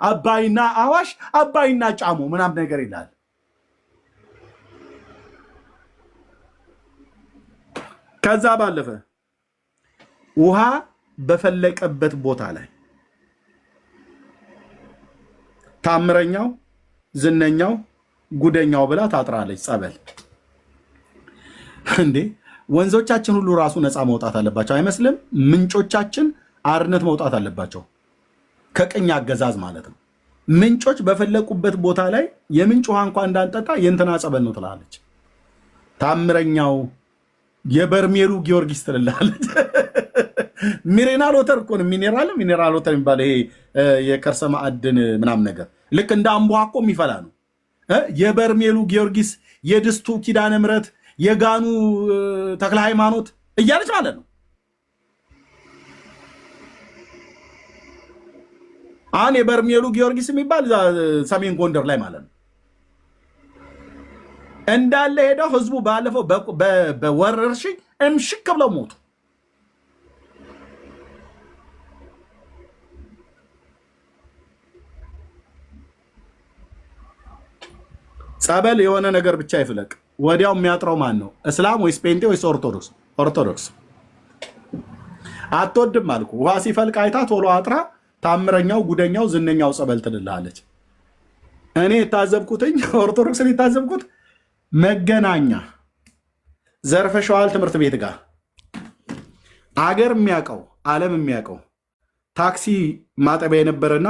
አባይና አዋሽ አባይና ጫሞ ምናምን ነገር ይላል። ከዛ ባለፈ ውሃ በፈለቀበት ቦታ ላይ ታምረኛው ዝነኛው ጉደኛው ብላ ታጥራለች። ጸበል እንዴ! ወንዞቻችን ሁሉ ራሱ ነፃ መውጣት አለባቸው አይመስልም? ምንጮቻችን አርነት መውጣት አለባቸው ከቅኝ አገዛዝ ማለት ነው። ምንጮች በፈለቁበት ቦታ ላይ የምንጭ ውሃ እንኳን እንዳንጠጣ የእንትና ጸበል ነው ትላለች። ታምረኛው የበርሜሉ ጊዮርጊስ ትላለች። ሚኔራል ወተር እኮ ነው። ሚኔራል ወተር የሚባለው ይሄ የከርሰ ማዕድን ምናምን ነገር ልክ እንደ አምቧ እኮ የሚፈላ ነው። የበርሜሉ ጊዮርጊስ፣ የድስቱ ኪዳነ ምሕረት፣ የጋኑ ተክለ ሃይማኖት እያለች ማለት ነው። አሁን የበርሜሉ ጊዮርጊስ የሚባል ሰሜን ጎንደር ላይ ማለት ነው እንዳለ ሄደው ህዝቡ ባለፈው በወረርሽኝ እምሽክ ብለው ሞቱ። ጸበል የሆነ ነገር ብቻ ይፍለቅ፣ ወዲያው የሚያጥረው ማን ነው? እስላም ወይስ ጴንጤ ወይስ ኦርቶዶክስ? ኦርቶዶክስ አትወድም አልኩ። ውሃ ሲፈልቅ አይታ ቶሎ አጥራ ታምረኛው ጉደኛው ዝነኛው ጸበል ትልላለች። እኔ የታዘብኩትኝ ኦርቶዶክስን የታዘብኩት መገናኛ ዘርፈሸዋል ትምህርት ቤት ጋር አገር የሚያውቀው ዓለም የሚያውቀው ታክሲ ማጠቢያ የነበረና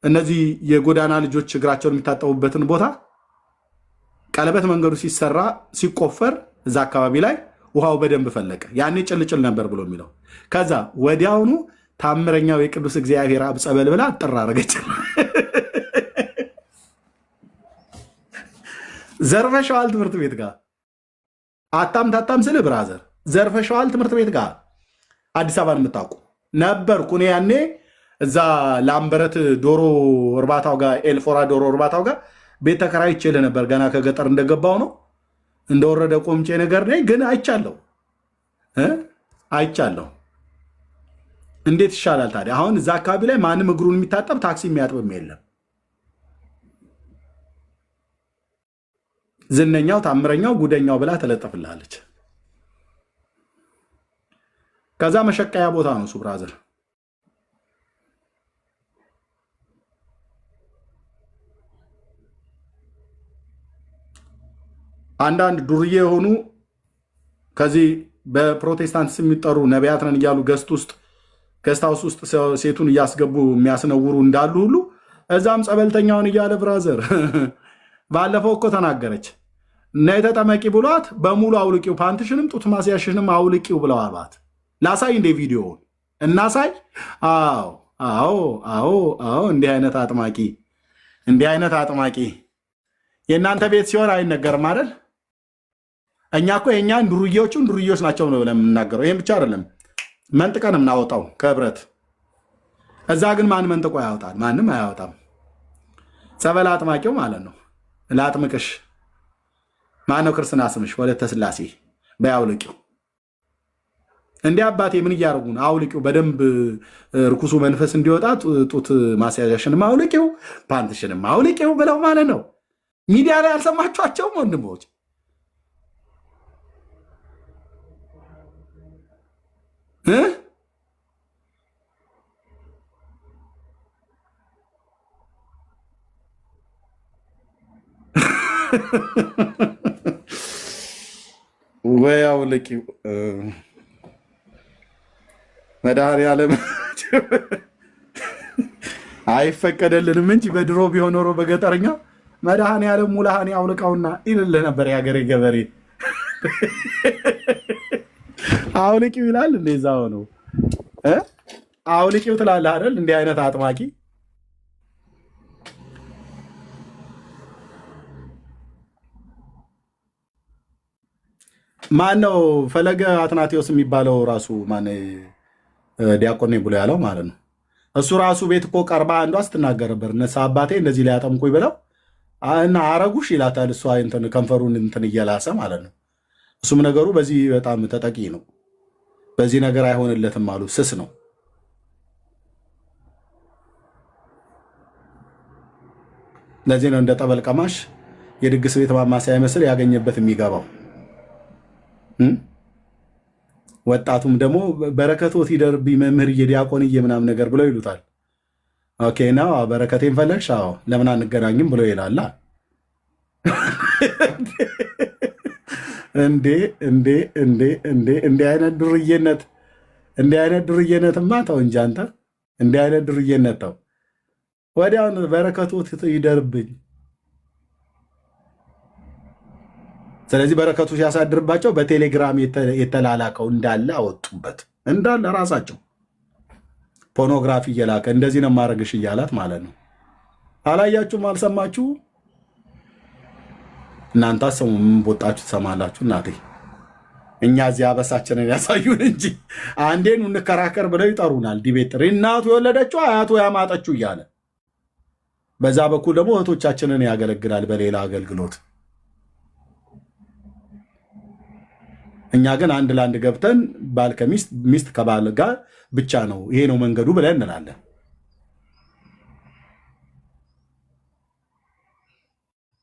እነዚህ የጎዳና ልጆች እግራቸውን የሚታጠቡበትን ቦታ ቀለበት መንገዱ ሲሰራ ሲቆፈር እዛ አካባቢ ላይ ውሃው በደንብ ፈለቀ። ያኔ ጭልጭል ነበር ብሎ የሚለው ከዛ ወዲያውኑ ታምረኛው የቅዱስ እግዚአብሔር አብ ጸበል ብላ ጥራ አረገች። ዘርፈሸዋል ትምህርት ቤት ጋር አታም ስል ብራዘር ዘርፈሸዋል ትምህርት ቤት ጋር አዲስ አበባን የምታውቁ ነበርኩ እኔ ያኔ እዛ ላምበረት ዶሮ እርባታው ጋር ኤልፎራ ዶሮ እርባታው ጋር ቤት ተከራይቼ ነበር። ገና ከገጠር እንደገባው ነው እንደወረደ ቆምጬ ነገር ነኝ። ግን አይቻለሁ። እንዴት ይሻላል ታዲያ? አሁን እዛ አካባቢ ላይ ማንም እግሩን የሚታጠብ ታክሲ የሚያጥብም የለም። ዝነኛው ታምረኛው ጉደኛው ብላ ተለጠፍልሃለች። ከዛ መሸቀያ ቦታ ነው እሱ ብራዘር። አንዳንድ ዱርዬ የሆኑ ከዚህ በፕሮቴስታንት የሚጠሩ ነቢያት ነን እያሉ ገስታውስ ውስጥ ሴቱን እያስገቡ የሚያስነውሩ እንዳሉ ሁሉ እዛም ጸበልተኛውን እያለ ብራዘር ባለፈው እኮ ተናገረች። ነይ ተጠመቂ ብሏት በሙሉ አውልቂው፣ ፓንትሽንም ጡት ማስያሽንም አውልቂው ብለው አሏት። ላሳይ እንደ ቪዲዮውን እናሳይ። አዎ እንዲህ አይነት አጥማቂ የእናንተ ቤት ሲሆን አይነገርም አይደል? እኛ እኮ የእኛን ዱርዬዎች ናቸው ነው የምናገረው። ይህም ብቻ አይደለም መንጥቀን የምናወጣው ከህብረት። እዛ ግን ማን መንጥቆ ያወጣል? ማንም አያወጣም። ጸበል አጥማቂው ማለት ነው። ላጥምቅሽ ማነው ክርስትና ስምሽ? ወለተ ስላሴ በያውልቂው። እንዲህ አባቴ ምን እያደረጉ ነው? አውልቂው በደንብ ርኩሱ መንፈስ እንዲወጣ ጡት ማስያዣሽንም አውልቂው፣ ፓንትሽንም አውልቂው ብለው ማለት ነው። ሚዲያ ላይ አልሰማችኋቸውም ወንድሞች? ወይ አውልቂው መድኃኒዓለም አይፈቀደልንም እንጂ በድሮ ቢሆን ኖሮ በገጠርኛ መድኃኒዓለም ሙላሃኒ አውልቃውና ይልልህ ነበር የሀገሬ ገበሬ። አውልቂው ይላል። እንደዛው ነው። አውልቂው ትላለህ አይደል? እንዲህ አይነት አጥማቂ ማን ነው? ፈለገ አትናቴዎስ የሚባለው ራሱ ማን ዲያቆን ብሎ ያለው ማለት ነው። እሱ ራሱ ቤት እኮ ቀርባ አንዷ ስትናገር ነበር። እነሳ አባቴ እንደዚህ ላይ ያጠምቁኝ ብለው እና አረጉሽ ይላታል። እሷ ከንፈሩን እንትን እየላሰ ማለት ነው። እሱም ነገሩ በዚህ በጣም ተጠቂ ነው። በዚህ ነገር አይሆንለትም አሉ። ስስ ነው። ለዚህ ነው እንደ ጠበል ቀማሽ የድግስ ቤት ማማሰያ ይመስል ያገኘበት የሚገባው። ወጣቱም ደግሞ በረከቶት ይደርብኝ መምህር የዲያቆንዬ ምናምን ነገር ብለው ይሉታል። ኦኬ ነው በረከቴን ፈለግሽ? አዎ ለምን አንገናኝም ብሎ ይላል። እንዲህ አይነት ዱርዬነትማ ተው እንጂ አንተ። እንዲህ አይነት ዱርዬነት ተው። ወዲያውን በረከቶት ይደርብኝ። ስለዚህ በረከቱ ሲያሳድርባቸው በቴሌግራም የተላላከው እንዳለ አወጡበት። እንዳለ ራሳቸው ፖርኖግራፊ እየላከ እንደዚህ ነው ማድረግሽ እያላት ማለት ነው። አላያችሁም? አልሰማችሁ? እናንተ አሰሙ። ምን ቦጣችሁ ትሰማላችሁ? እናቴ እኛ እዚህ አበሳችንን ያሳዩን እንጂ አንዴን እንከራከር ብለው ይጠሩናል። ዲቤት ጥሪ እናቱ የወለደችው አያቱ ያማጠችው እያለ በዛ በኩል ደግሞ እህቶቻችንን ያገለግላል በሌላ አገልግሎት። እኛ ግን አንድ ለአንድ ገብተን ባል ከሚስት ሚስት ከባል ጋር ብቻ ነው፣ ይሄ ነው መንገዱ ብለን እንላለን።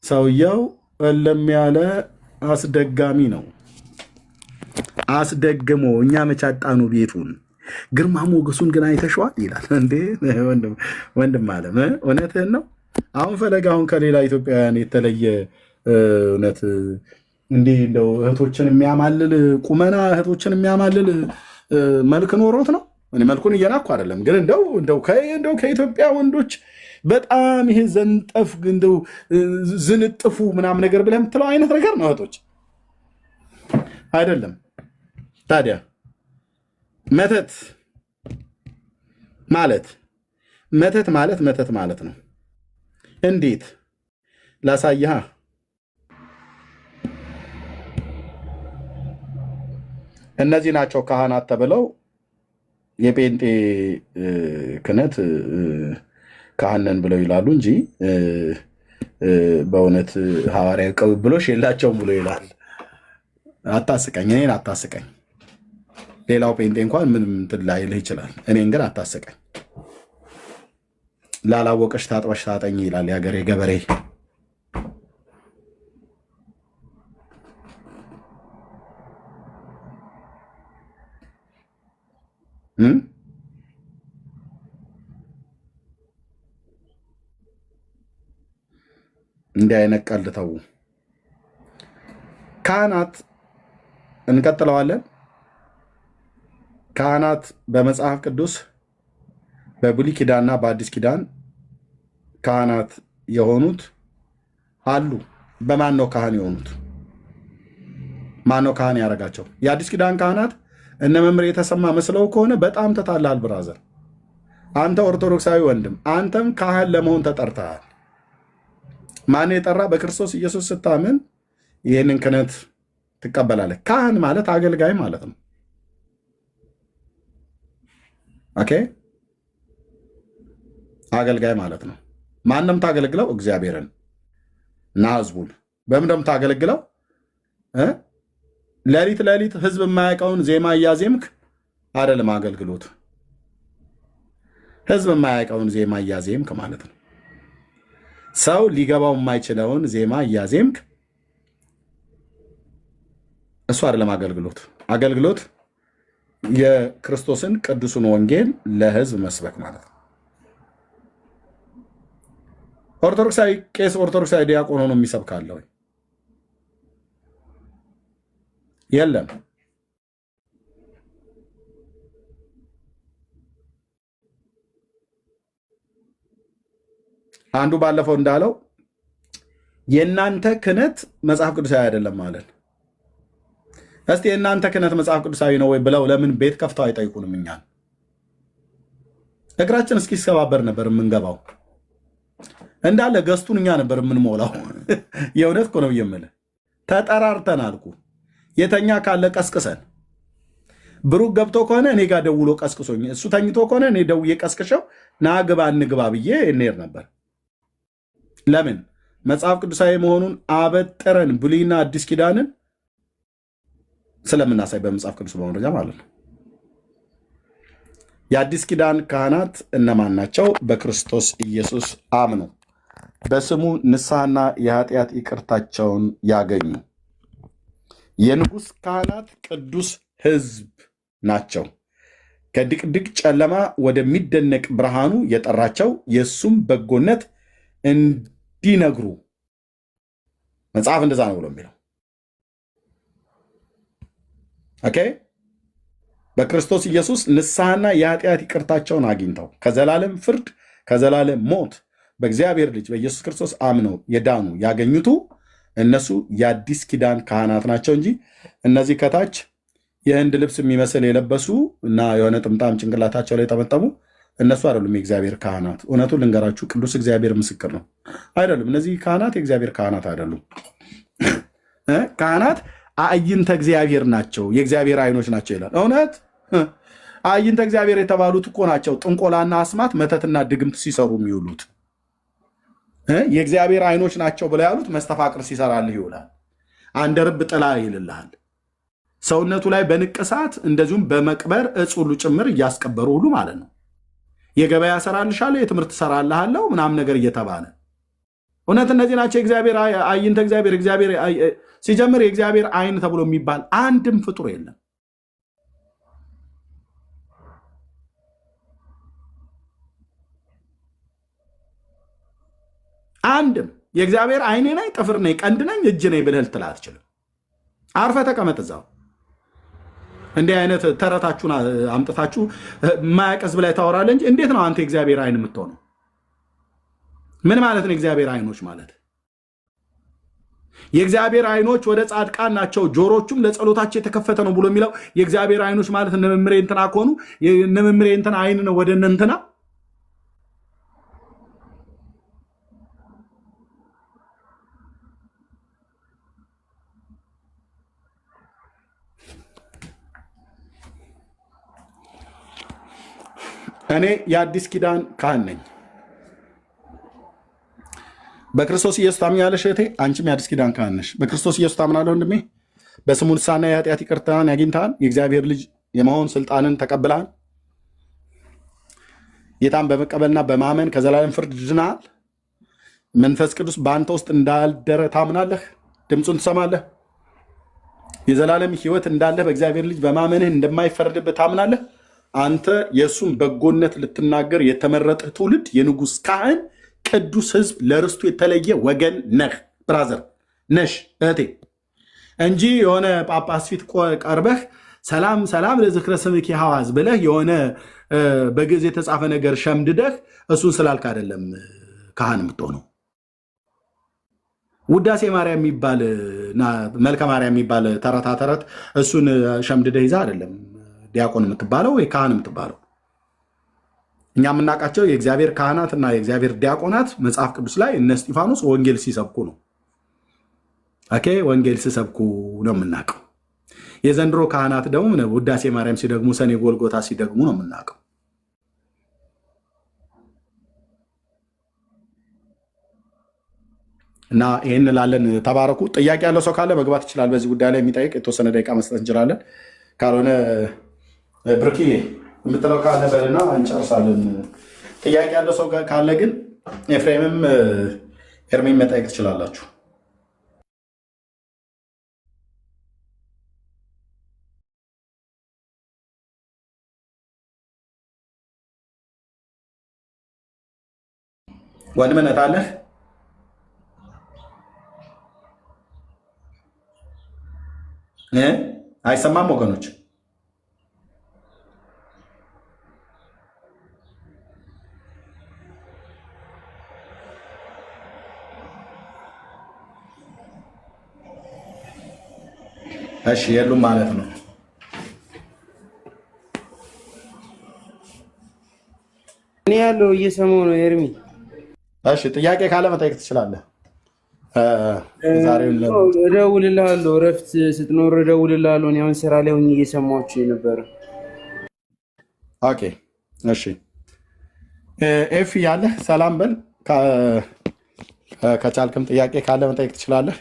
ሰውየው እለም ያለ አስደጋሚ ነው። አስደግሞ እኛ መቻጣኑ ቤቱን ግርማ ሞገሱን ግን አይተሸዋል ይላል። እንዴ ወንድም አለም እውነትህን ነው። አሁን ፈለገ አሁን ከሌላ ኢትዮጵያውያን የተለየ እውነት እንዲህ እንደው እህቶችን የሚያማልል ቁመና እህቶችን የሚያማልል መልክ ኖሮት ነው። እኔ መልኩን እየናኩ አይደለም፣ ግን እንደው ከኢትዮጵያ ወንዶች በጣም ይሄ ዘንጠፍ እንደው ዝንጥፉ ምናምን ነገር ብለህ የምትለው አይነት ነገር ነው እህቶች አይደለም። ታዲያ መተት ማለት ነው። እንዴት ላሳይሃ? እነዚህ ናቸው ካህናት ተብለው የጴንጤ ክህነት ካህነን ብለው ይላሉ እንጂ በእውነት ሐዋርያዊ ቅብብሎሽ የላቸውም ብሎ ይላል። አታስቀኝ፣ እኔን አታስቀኝ። ሌላው ጴንጤ እንኳን ምንም እንትን ላይልህ ይችላል። እኔን ግን አታስቀኝ። ላላወቀሽ ታጥበሽ ታጠኝ ይላል የሀገሬ ገበሬ። እንዲህ አይነት ቀልድ ተው። ካህናት እንቀጥለዋለን። ካህናት በመጽሐፍ ቅዱስ በብሉይ ኪዳንና በአዲስ ኪዳን ካህናት የሆኑት አሉ። በማን ነው ካህን የሆኑት? ማን ነው ካህን ያደረጋቸው? የአዲስ ኪዳን ካህናት እነ መምህር የተሰማ መስለው ከሆነ በጣም ተታላል ብራዘር። አንተ ኦርቶዶክሳዊ ወንድም፣ አንተም ካህን ለመሆን ተጠርተሃል። ማን የጠራ? በክርስቶስ ኢየሱስ ስታምን ይህንን ክህነት ትቀበላለህ። ካህን ማለት አገልጋይ ማለት ነው። ኦኬ፣ አገልጋይ ማለት ነው። ማንም ታገለግለው እግዚአብሔርን እና ህዝቡን። በምን ደም ታገለግለው? ሌሊት ሌሊት ህዝብ የማያውቀውን ዜማ እያዜምክ አይደለም አገልግሎት። ህዝብ የማያውቀውን ዜማ እያዜምክ ማለት ነው። ሰው ሊገባው የማይችለውን ዜማ እያዜምክ፣ እሱ አይደለም አገልግሎት። አገልግሎት የክርስቶስን ቅዱሱን ወንጌል ለህዝብ መስበክ ማለት ነው። ኦርቶዶክሳዊ ቄስ፣ ኦርቶዶክሳዊ ዲያቆን ሆኖ የሚሰብካለ ወይ? የለም። አንዱ ባለፈው እንዳለው የእናንተ ክህነት መጽሐፍ ቅዱሳዊ አይደለም ማለት። እስቲ የእናንተ ክህነት መጽሐፍ ቅዱሳዊ ነው ወይ ብለው ለምን ቤት ከፍተው አይጠይቁንም? እኛን እግራችን እስኪሰባበር ነበር የምንገባው። እንዳለ ገዝቱን እኛ ነበር የምንሞላው። የእውነት እኮ ነው የምልህ። ተጠራርተን አልኩ። የተኛ ካለ ቀስቅሰን፣ ብሩክ ገብቶ ከሆነ እኔ ጋር ደውሎ ቀስቅሶኝ፣ እሱ ተኝቶ ከሆነ እኔ ደውዬ ቀስቅሸው ና ግባ እንግባ ብዬ እንሄድ ነበር። ለምን? መጽሐፍ ቅዱሳዊ መሆኑን አበጥረን ብሉይና አዲስ ኪዳንን ስለምናሳይ በመጽሐፍ ቅዱስ በመረጃ ማለት ነው። የአዲስ ኪዳን ካህናት እነማን ናቸው? በክርስቶስ ኢየሱስ አምኑ በስሙ ንስሐና የኃጢአት ይቅርታቸውን ያገኙ የንጉሥ ካህናት ቅዱስ ሕዝብ ናቸው። ከድቅድቅ ጨለማ ወደሚደነቅ ብርሃኑ የጠራቸው የእሱም በጎነት እንዲነግሩ መጽሐፍ እንደዛ ነው ብሎ የሚለው። ኦኬ። በክርስቶስ ኢየሱስ ንስሐና የኃጢአት ይቅርታቸውን አግኝተው ከዘላለም ፍርድ ከዘላለም ሞት በእግዚአብሔር ልጅ በኢየሱስ ክርስቶስ አምነው የዳኑ ያገኙቱ እነሱ የአዲስ ኪዳን ካህናት ናቸው እንጂ እነዚህ ከታች የህንድ ልብስ የሚመስል የለበሱ እና የሆነ ጥምጣም ጭንቅላታቸው ላይ ጠመጠሙ እነሱ አይደሉም የእግዚአብሔር ካህናት። እውነቱን ልንገራችሁ፣ ቅዱስ እግዚአብሔር ምስክር ነው። አይደሉም። እነዚህ ካህናት የእግዚአብሔር ካህናት አይደሉም። ካህናት አዕይንተ እግዚአብሔር ናቸው፣ የእግዚአብሔር አይኖች ናቸው ይላል። እውነት አዕይንተ እግዚአብሔር የተባሉት እኮ ናቸው ጥንቆላና አስማት መተትና ድግምት ሲሰሩ የሚውሉት። የእግዚአብሔር አይኖች ናቸው ብለው ያሉት መስተፋቅር ሲሰራልህ ይውላል። አንደ ርብ ጥላ ይልልሃል። ሰውነቱ ላይ በንቅሳት እንደዚሁም በመቅበር እጽ ሁሉ ጭምር እያስቀበሩ ሁሉ ማለት ነው። የገበያ ሰራልሻለሁ፣ የትምህርት ሰራልሃለሁ ምናምን ነገር እየተባለ እውነት እነዚህ ናቸው የእግዚአብሔር አዕይንተ እግዚአብሔር። ሲጀምር የእግዚአብሔር አይን ተብሎ የሚባል አንድም ፍጡር የለም። አንድም የእግዚአብሔር አይኔ ነኝ፣ ጥፍር ነኝ፣ ቀንድ ነኝ፣ እጅ ነኝ ብለህ ልትል አትችልም። አርፈህ ተቀመጥ እዛው። እንዲህ አይነት ተረታችሁን አምጥታችሁ ማያቀዝ ብላይ ታወራለህ እንጂ እንዴት ነው አንተ የእግዚአብሔር አይን የምትሆነው? ምን ማለት ነው የእግዚአብሔር አይኖች ማለት? የእግዚአብሔር አይኖች ወደ ጻድቃን ናቸው፣ ጆሮቹም ለጸሎታቸው የተከፈተ ነው ብሎ የሚለው የእግዚአብሔር አይኖች ማለት እነ መምሬ እንትና ከሆኑ እነ መምሬ እንትና አይን ነው ወደ እነ እንትና። እኔ የአዲስ ኪዳን ካህን ነኝ። በክርስቶስ ኢየሱስ ታምኛለሽ እህቴ፣ አንቺም የአዲስ ኪዳን ካህን ነሽ። በክርስቶስ ኢየሱስ ታምናለህ ወንድሜ። በስሙ ንስሐና የኃጢአት ይቅርታን አግኝተሃል። የእግዚአብሔር ልጅ የመሆን ስልጣንን ተቀብለሃል። ጌታን በመቀበልና በማመን ከዘላለም ፍርድ ድናል። መንፈስ ቅዱስ በአንተ ውስጥ እንዳልደረ ታምናለህ። ድምፁን ትሰማለህ። የዘላለም ሕይወት እንዳለህ በእግዚአብሔር ልጅ በማመንህ እንደማይፈረድብህ ታምናለህ። አንተ የእሱን በጎነት ልትናገር የተመረጥህ ትውልድ፣ የንጉሥ ካህን፣ ቅዱስ ሕዝብ፣ ለርስቱ የተለየ ወገን ነህ። ብራዘር ነሽ እህቴ፣ እንጂ የሆነ ጳጳስ ፊት ቀርበህ ሰላም ሰላም ለዝክረ ስምኪ ሐዋዝ ብለህ የሆነ በግዕዝ የተጻፈ ነገር ሸምድደህ እሱን ስላልክ አይደለም ካህን የምትሆነው። ውዳሴ ማርያም የሚባል መልከ ማርያም የሚባል ተረታ ተረት እሱን ሸምድደ ይዛ አይደለም ዲያቆን የምትባለው ወይ ካህን የምትባለው። እኛ የምናውቃቸው የእግዚአብሔር ካህናትና የእግዚአብሔር ዲያቆናት መጽሐፍ ቅዱስ ላይ እነ እስጢፋኖስ ወንጌል ሲሰብኩ ነው። ኦኬ ወንጌል ሲሰብኩ ነው የምናውቀው። የዘንድሮ ካህናት ደግሞ ውዳሴ ማርያም ሲደግሙ ሰኔ ጎልጎታ ሲደግሙ ነው የምናውቀው። እና ይህን ላለን ተባረኩ። ጥያቄ ያለው ሰው ካለ መግባት ይችላል። በዚህ ጉዳይ ላይ የሚጠይቅ የተወሰነ ደቂቃ መስጠት እንችላለን። ካልሆነ ብርኪ የምትለው ካለ በልና እንጨርሳለን። ጥያቄ ያለው ሰው ካለ ግን ኤፍሬምም ኤርሚን መጠየቅ ትችላላችሁ። ወንድምነት አለህ? አይሰማም ወገኖች? እሺ የሉም ማለት ነው። እኔ ያለው እየሰማሁ ነው ኤርሚ። እሺ ጥያቄ ካለ መጠየቅ ትችላለህ። እደውልልሃለሁ፣ እረፍት ስትኖር እደውልልሃለሁ። እኔ አሁን ስራ ላይ ሆኜ እየሰማሁህ ነበረ። ኦኬ እሺ። ኤፊ ያለህ ሰላም በል። ከቻልክም ጥያቄ ካለ መጠየቅ ትችላለህ።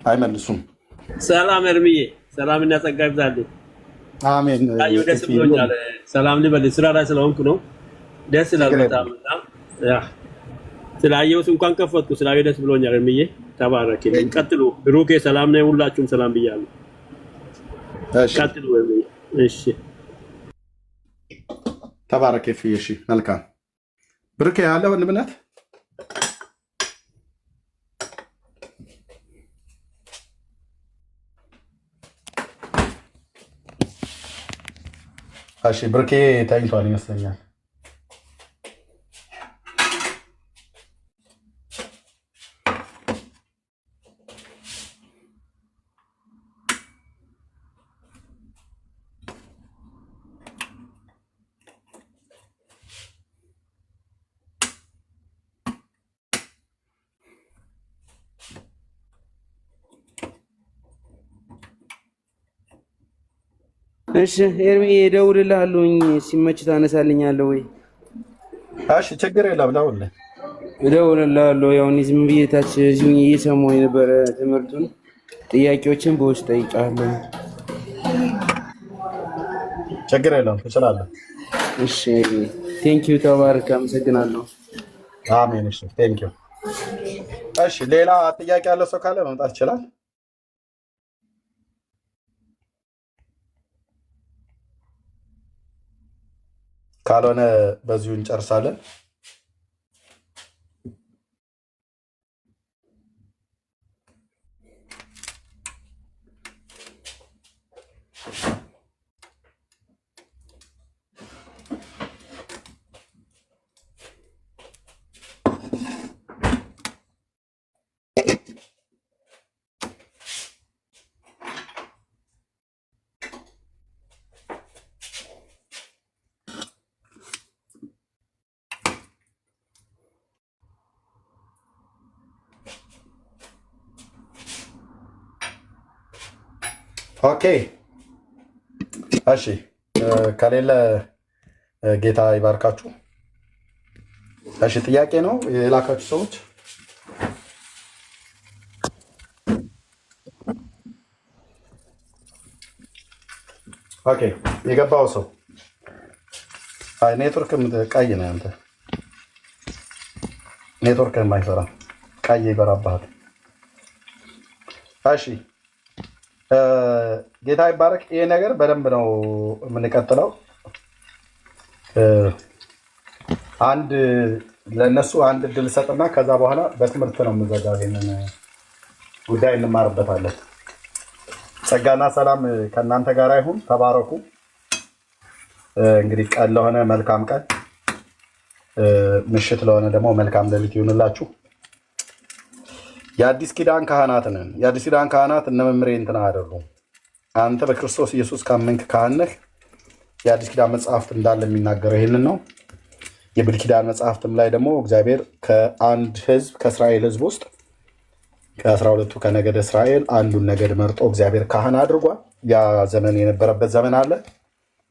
አይመልሱም። ሰላም እርምዬ፣ ሰላም እና ጸጋ ይብዛልኝ። አሜን። ደስ ብሎኛል። ሰላም ልበል። ስራ ላይ ስለሆንኩ ነው። ደስ ይላል በጣም። ስላየሁት እንኳን ከፈትኩ ስላየሁ ደስ ብሎኛል። እርምዬ ተባረክ። ቀጥሉ። ብሩኬ ሰላም ነው። ሁላችሁም ሰላም ብያለሁ። ቀጥሉ እርምዬ። እሺ ተባረክ። እሺ መልካም። ብሩኬ ያለ ወንድምነት እሺ ብርኬ ተኝቷል ይመስለኛል። እሺ ኤርሚ እደውልልሃለሁኝ፣ ሲመች ታነሳልኛለህ ወይ? እሺ ችግር የለም ደውልልኝ። እደውልልሃለሁ። ያው እኔ ዝም ብዬ ታች እዚሁ እየሰማሁ የነበረ ትምህርቱን፣ ጥያቄዎችን በውስጥ ጠይቃለሁ። ችግር የለም ትችላለህ። እሺ ኤርሚ ቴንኪው፣ ተባረክ። አመሰግናለሁ። አሜን። እሺ ቴንኪው። እሺ ሌላ ጥያቄ ያለው ሰው ካለ መምጣት ይችላል። ካልሆነ በዚሁ እንጨርሳለን። ኦኬ እሺ ከሌለ ጌታ ይባርካችሁ። እሺ ጥያቄ ነው የላካችሁ ሰዎች? ኦኬ የገባው ሰው አይ ኔትወርክ ቀይ ነው አንተ ኔትወርክ የማይሰራ ቀይ ይበራባል። እሺ ጌታ ይባረክ። ይሄ ነገር በደንብ ነው የምንቀጥለው። አንድ ለነሱ አንድ እድል ሰጥና ከዛ በኋላ በትምህርት ነው የምዘጋው። ይሄንን ጉዳይ እንማርበታለን። ጸጋና ሰላም ከእናንተ ጋር ይሁን። ተባረኩ። እንግዲህ ቀን ለሆነ መልካም ቀን ምሽት ለሆነ ደግሞ መልካም ሌሊት ይሁንላችሁ። የአዲስ ኪዳን ካህናት ነን። የአዲስ ኪዳን ካህናት እነ መምሬ እንትና አይደሉም። አንተ በክርስቶስ ኢየሱስ ካመንክ ካህን ነህ። የአዲስ ኪዳን መጽሐፍት እንዳለ የሚናገረው ይህንን ነው። የብሉይ ኪዳን መጽሐፍትም ላይ ደግሞ እግዚአብሔር ከአንድ ህዝብ ከእስራኤል ህዝብ ውስጥ ከ12ቱ ከነገደ እስራኤል አንዱን ነገድ መርጦ እግዚአብሔር ካህን አድርጓል። ያ ዘመን የነበረበት ዘመን አለ።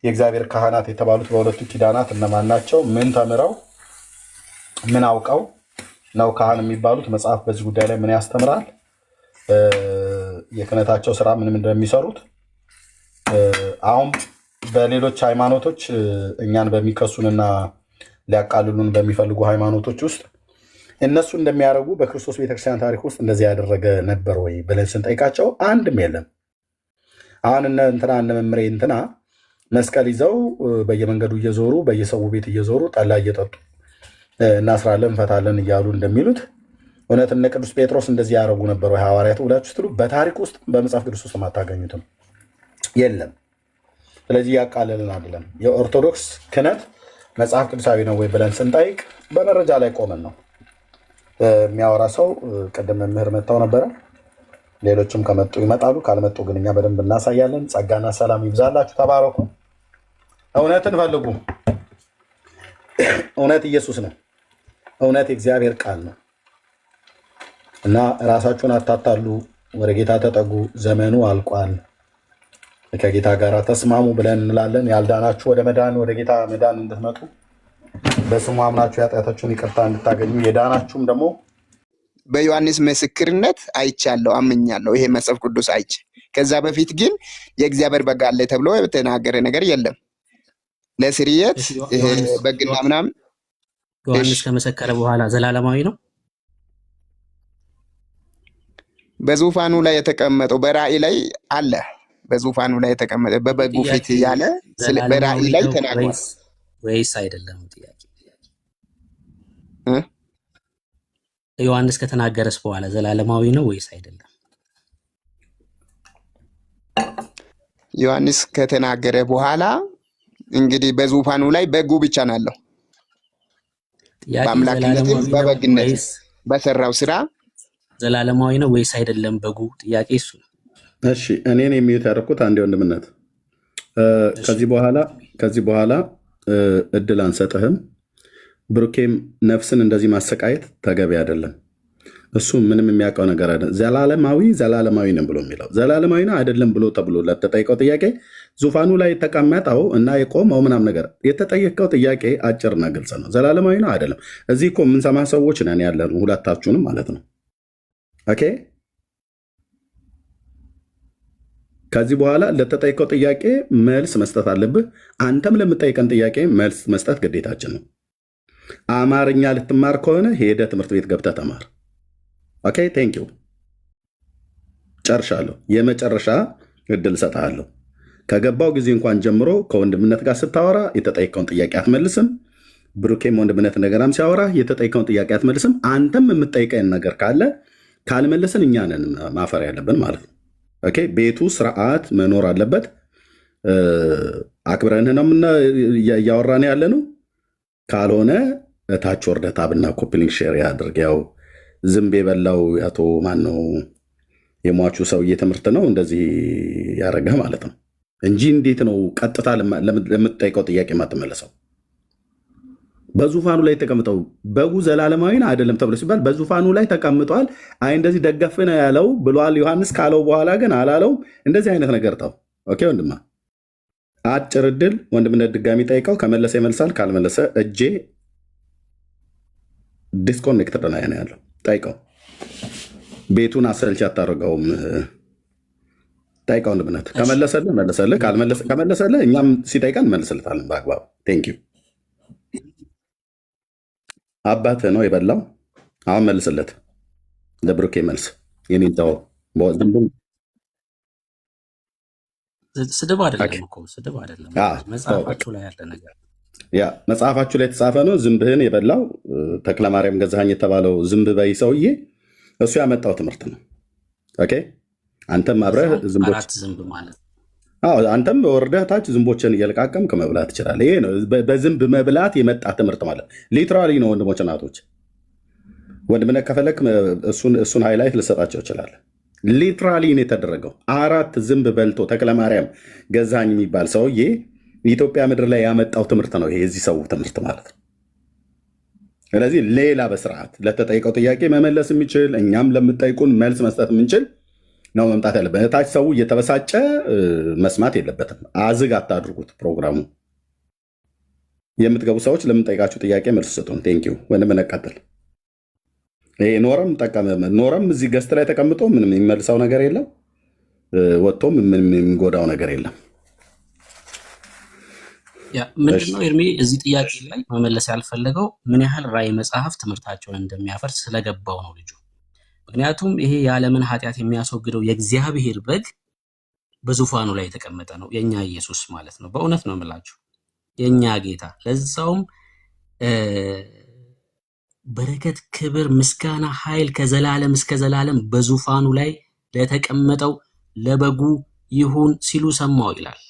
የእግዚአብሔር ካህናት የተባሉት በሁለቱ ኪዳናት እነማን ናቸው? ምን ተምረው ምን አውቀው ነው ካህን የሚባሉት? መጽሐፍ በዚህ ጉዳይ ላይ ምን ያስተምራል? የክህነታቸው ስራ ምንም እንደሚሰሩት አሁን በሌሎች ሃይማኖቶች እኛን በሚከሱንና ሊያቃልሉን በሚፈልጉ ሃይማኖቶች ውስጥ እነሱ እንደሚያደርጉ በክርስቶስ ቤተክርስቲያን ታሪክ ውስጥ እንደዚህ ያደረገ ነበር ወይ ብለን ስንጠይቃቸው አንድም የለም። አሁን እነ መምሬ እንትና መስቀል ይዘው በየመንገዱ እየዞሩ በየሰው ቤት እየዞሩ ጠላ እየጠጡ እናስራለን እንፈታለን እያሉ እንደሚሉት እውነት እነ ቅዱስ ጴጥሮስ እንደዚህ ያደረጉ ነበር ወይ ሐዋርያቱ ብላችሁ ስትሉ በታሪክ ውስጥ በመጽሐፍ ቅዱስ ውስጥ አታገኙትም። የለም። ስለዚህ ያቃለልን አይደለም። የኦርቶዶክስ ክህነት መጽሐፍ ቅዱሳዊ ነው ወይ ብለን ስንጠይቅ በመረጃ ላይ ቆመን ነው የሚያወራ ሰው። ቅድም መምህር መጥተው ነበረ። ሌሎችም ከመጡ ይመጣሉ፣ ካልመጡ ግን እኛ በደንብ እናሳያለን። ጸጋና ሰላም ይብዛላችሁ። ተባረኩ። እውነትን ፈልጉ። እውነት ኢየሱስ ነው። እውነት የእግዚአብሔር ቃል ነው እና ራሳችሁን አታታሉ። ወደ ጌታ ተጠጉ። ዘመኑ አልቋል። ከጌታ ጋር ተስማሙ ብለን እንላለን። ያልዳናችሁ ወደ መዳን ወደ ጌታ መዳን እንድትመጡ በስሙ አምናችሁ የኃጢአታችሁን ይቅርታ እንድታገኙ የዳናችሁም ደግሞ በዮሐንስ ምስክርነት አይቻለሁ፣ አምኛለሁ። ይሄ መጽሐፍ ቅዱስ አይቼ ከዛ በፊት ግን የእግዚአብሔር በግ አለ ተብሎ የተናገረ ነገር የለም። ለስርየት ይሄ በግና ምናምን ዮሐንስ ከመሰከረ በኋላ ዘላለማዊ ነው። በዙፋኑ ላይ የተቀመጠው በራእይ ላይ አለ። በዙፋኑ ላይ የተቀመጠ በበጉ ፊት ያለ በራእይ ላይ ተናግሯል ወይስ አይደለም? ጥያቄ ዮሐንስ ከተናገረስ በኋላ ዘላለማዊ ነው ወይስ አይደለም? ዮሐንስ ከተናገረ በኋላ እንግዲህ በዙፋኑ ላይ በጉ ብቻ ነው ያለው። በአምላክነትም በበግነት በሰራው ስራ ዘላለማዊ ነው ወይስ አይደለም በጉ? ጥያቄ እሱ ነው። እሺ እኔን የሚዩት ያደረኩት አንዴ ወንድምነት ከዚህ በኋላ እድል አንሰጥህም። ብሩኬም ነፍስን እንደዚህ ማሰቃየት ተገቢ አይደለም። እሱ ምንም የሚያውቀው ነገር አይደለም። ዘላለማዊ ነው ብሎ የሚለው ዘላለማዊ ነው አይደለም ብሎ ተብሎ ለተጠየቀው ጥያቄ ዙፋኑ ላይ የተቀመጠው እና የቆመው ምናም ነገር የተጠየቀው ጥያቄ አጭርና ግልጽ ነው። ዘላለማዊ ነው አይደለም። እዚህ እኮ የምንሰማ ሰዎች ነን ያለን ሁለታችሁንም ማለት ነው። ኦኬ ከዚህ በኋላ ለተጠየቀው ጥያቄ መልስ መስጠት አለብህ። አንተም ለምጠይቀን ጥያቄ መልስ መስጠት ግዴታችን ነው። አማርኛ ልትማር ከሆነ ሄደ ትምህርት ቤት ገብተህ ተማር። ኦኬ ቴንኪው። ጨርሻለሁ። የመጨረሻ እድል እሰጥሃለሁ። ከገባው ጊዜ እንኳን ጀምሮ ከወንድምነት ጋር ስታወራ የተጠየቀውን ጥያቄ አትመልስም። ብሩኬም ወንድምነት እንደገናም ሲያወራ የተጠየቀውን ጥያቄ አትመልስም። አንተም የምጠይቀን ነገር ካለ ካልመለስን እኛ ነን ማፈር ያለብን ማለት ነው። ኦኬ ቤቱ ስርዓት መኖር አለበት። አክብረንህ ነው እያወራን ያለ ነው። ካልሆነ እታች ወርደህ ታብና ኮፕሊንግ ሼር ያድርግ። ያው ዝንብ የበላው አቶ ማን ነው የሟቹ ሰውዬ ትምህርት ነው እንደዚህ ያደረገህ ማለት ነው እንጂ እንዴት ነው ቀጥታ ለምትጠይቀው ጥያቄ የማትመለሰው? በዙፋኑ ላይ ተቀምጠው በጉ ዘላለማዊ አይደለም ተብሎ ሲባል በዙፋኑ ላይ ተቀምጧል። አይ እንደዚህ ደገፍ ነው ያለው ብሏል ዮሐንስ ካለው በኋላ ግን አላለውም። እንደዚህ አይነት ነገር ተው። ኦኬ ወንድማ፣ አጭር እድል ወንድምነት ድጋሚ ጠይቀው። ከመለሰ ይመልሳል፣ ካልመለሰ እጄ ዲስኮኔክትድ ነው ያለው። ጠይቀው። ቤቱን አሰልች አታደርገውም። ጠይቀው ወንድምነት። ከመለሰልህ መለሰልህ፣ ከመለሰልህ እኛም ሲጠይቀን እንመልስልታለን በአግባቡ። ቴንክ ዩ። አባትህ ነው የበላው። አሁን መልስለት። ለብሩኬ መልስ የኔን ተው። ስድብ አይደለም እኮ ስድብ አይደለም። መጽሐፋችሁ ላይ ያለ ነገር መጽሐፋችሁ ላይ የተጻፈ ነው። ዝንብህን የበላው ተክለማርያም ገዛኸኝ የተባለው ዝንብ በይ ሰውዬ እሱ ያመጣው ትምህርት ነው። ኦኬ አንተም አብረህ ዝንብ ማለት አንተም ወርደህ ታች ዝንቦችን እየለቃቀምክ መብላት ትችላለህ። ይሄ ነው በዝንብ መብላት የመጣ ትምህርት ማለት ሊትራሊ ነው። ወንድሞች እናቶች፣ ወንድምነህ ከፈለክ እሱን ሃይላይት ልሰጣቸው ይችላል። ሊትራሊ ነው የተደረገው። 4 ዝንብ በልቶ ተክለማርያም ገዛኝ የሚባል ሰውዬ የኢትዮጵያ ምድር ላይ ያመጣው ትምህርት ነው ይሄ የዚህ ሰው ትምህርት ማለት ነው። ስለዚህ ሌላ በስርዓት ለተጠይቀው ጥያቄ መመለስ የሚችል እኛም ለምጠይቁን መልስ መስጠት የምንችል ነው መምጣት ያለበት። ታች ሰው እየተበሳጨ መስማት የለበትም። አዝግ አታድርጉት ፕሮግራሙ። የምትገቡ ሰዎች ለምንጠይቃችሁ ጥያቄ መልስ ስጡን። ቴንኪው ወንድምነህ ቀጥል። ይሄ ኖረም እዚህ ገስት ላይ ተቀምጦ ምንም የሚመልሰው ነገር የለም፣ ወጥቶም ምንም የሚጎዳው ነገር የለም። ምንድነው ኤርሚ እዚህ ጥያቄ ላይ መመለስ ያልፈለገው ምን ያህል ራዕይ መጽሐፍ ትምህርታቸውን እንደሚያፈርስ ስለገባው ነው ልጁ። ምክንያቱም ይሄ የዓለምን ኃጢአት የሚያስወግደው የእግዚአብሔር በግ በዙፋኑ ላይ የተቀመጠ ነው፣ የኛ ኢየሱስ ማለት ነው። በእውነት ነው የምላችሁ የኛ ጌታ። ለዛውም በረከት፣ ክብር፣ ምስጋና፣ ኃይል ከዘላለም እስከ ዘላለም በዙፋኑ ላይ ለተቀመጠው ለበጉ ይሁን ሲሉ ሰማው ይላል።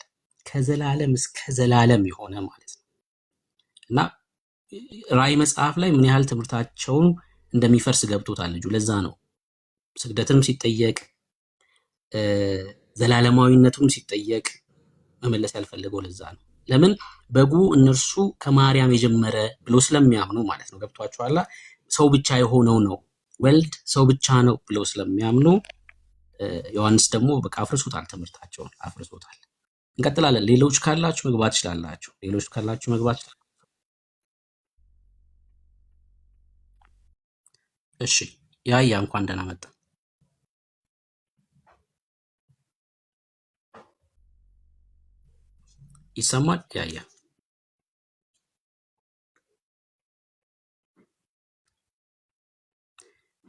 ከዘላለም እስከ ዘላለም የሆነ ማለት ነው። እና ራዕይ መጽሐፍ ላይ ምን ያህል ትምህርታቸውን እንደሚፈርስ ገብቶታል ልጁ። ለዛ ነው ስግደትም ሲጠየቅ ዘላለማዊነቱም ሲጠየቅ መመለስ ያልፈለገው ለዛ ነው። ለምን በጉ እነርሱ ከማርያም የጀመረ ብሎ ስለሚያምኑ ማለት ነው። ገብቷችኋላ? ሰው ብቻ የሆነው ነው ወልድ ሰው ብቻ ነው ብለው ስለሚያምኑ ዮሐንስ ደግሞ በቃ አፍርሶታል፣ ትምህርታቸውን አፍርሶታል። እንቀጥላለን። ሌሎች ካላችሁ መግባት ይችላላችሁ። ሌሎች ካላችሁ መግባት ይችላል። እሺ ያያ እንኳን ደህና መጣ። ይሰማል? ያያ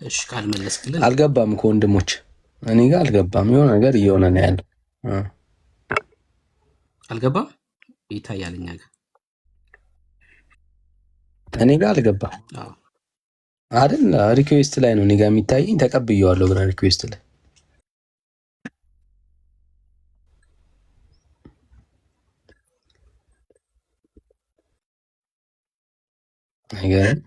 እሺ ካልመለስክልን አልገባም እኮ ወንድሞች፣ እኔ ጋር አልገባም። የሆነ ነገር እየሆነ ነው ያለው። አልገባም ይታያል እኛ ጋር፣ እኔ ጋር አልገባም አይደል? ሪኩዌስት ላይ ነው እኔ ጋር የሚታየኝ። ተቀብየዋለሁ ግን ሪኩዌስት ላይ አይገርም።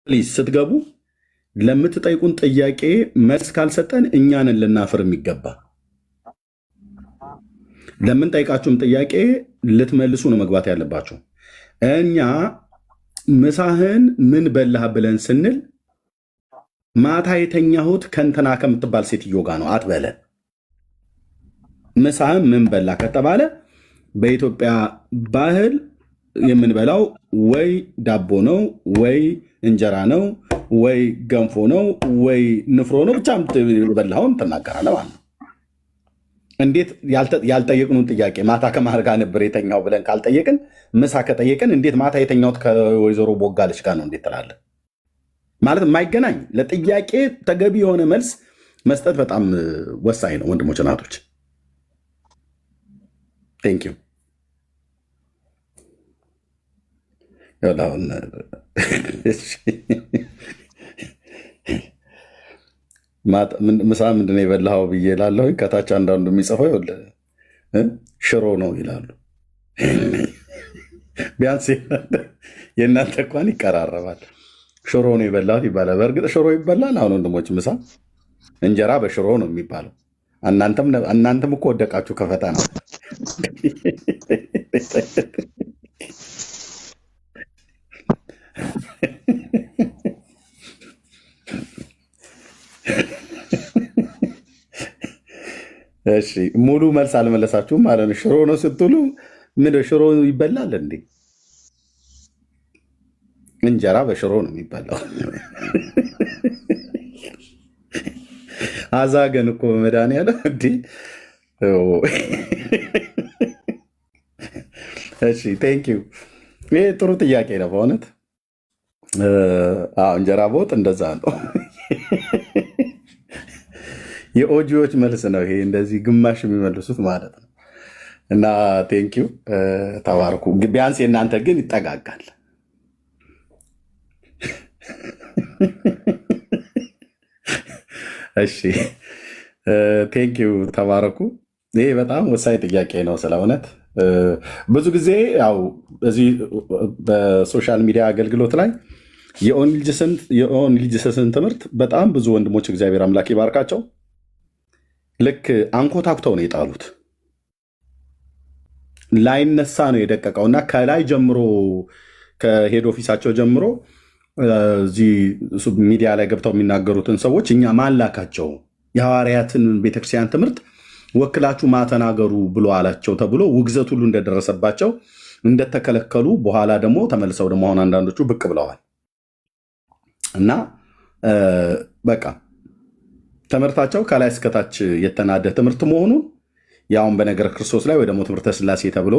ፕሊዝ ስትገቡ ለምትጠይቁን ጥያቄ መልስ ካልሰጠን እኛንን ልናፍር የሚገባ ለምንጠይቃችሁም ጥያቄ ልትመልሱ ነው መግባት ያለባችሁ። እኛ ምሳህን ምን በላህ ብለን ስንል ማታ የተኛሁት ከንትና ከምትባል ሴትዮ ጋር ነው አትበለን። ምሳህን ምን በላ ከተባለ በኢትዮጵያ ባህል የምንበላው ወይ ዳቦ ነው ወይ እንጀራ ነው ወይ ገንፎ ነው ወይ ንፍሮ ነው። ብቻ የምትበላውን ትናገራለህ ማለት ነው። እንዴት ያልጠየቅኑን ጥያቄ ማታ ከማር ጋር ነበር የተኛው ብለን ካልጠየቅን፣ ምሳ ከጠየቅን እንዴት ማታ የተኛውት ከወይዘሮ ቦጋለች ጋር ነው እንዴት ትላለህ? ማለት የማይገናኝ ለጥያቄ ተገቢ የሆነ መልስ መስጠት በጣም ወሳኝ ነው ወንድሞች እናቶች። ቴንክ ዩ። ምሳ ምንድን ነው የበላኸው ብዬ እላለሁ። ከታች አንዳንዱ የሚጽፈው ሽሮ ነው ይላሉ። ቢያንስ የእናንተ እንኳን ይቀራረባል። ሽሮ ነው የበላሁት ይባላል። በእርግጥ ሽሮ ይበላል። አሁን ወንድሞች ምሳ እንጀራ በሽሮ ነው የሚባለው። እናንተም እኮ ወደቃችሁ ከፈተና። እሺ ሙሉ መልስ አልመለሳችሁም ማለት ነው። ሽሮ ነው ስትሉ ምን ሽሮ ይበላል እንዴ? እንጀራ በሽሮ ነው የሚበላው። አዛገን እኮ በመድኃኒዓለም እንዴ። እሺ ቴንኪው። ይሄ ጥሩ ጥያቄ ነው በእውነት። እንጀራ በወጥ እንደዛ ነው። የኦጂዎች መልስ ነው ይሄ፣ እንደዚህ ግማሽ የሚመልሱት ማለት ነው። እና ቴንኪው ተባርኩ። ቢያንስ የእናንተ ግን ይጠጋጋል። እሺ ቴንኪው ተባረኩ። ይሄ በጣም ወሳኝ ጥያቄ ነው ስለ እውነት። ብዙ ጊዜ ያው በዚህ በሶሻል ሚዲያ አገልግሎት ላይ የኦንሊ ጂሰስን ትምህርት በጣም ብዙ ወንድሞች እግዚአብሔር አምላክ ይባርካቸው ልክ አንኮታኩተው ነው የጣሉት። ላይነሳ ነው የደቀቀው እና ከላይ ጀምሮ ከሄድ ኦፊሳቸው ጀምሮ እዚህ ሚዲያ ላይ ገብተው የሚናገሩትን ሰዎች እኛ ማላካቸው የሐዋርያትን ቤተክርስቲያን ትምህርት ወክላችሁ ማተናገሩ ብሎ አላቸው ተብሎ ውግዘት ሁሉ እንደደረሰባቸው እንደተከለከሉ በኋላ ደግሞ ተመልሰው ደግሞ አሁን አንዳንዶቹ ብቅ ብለዋል እና በቃ ትምህርታቸው ከላይ እስከታች የተናደ ትምህርት መሆኑን ያውን በነገረ ክርስቶስ ላይ ወይ ደግሞ ትምህርተ ስላሴ ተብሎ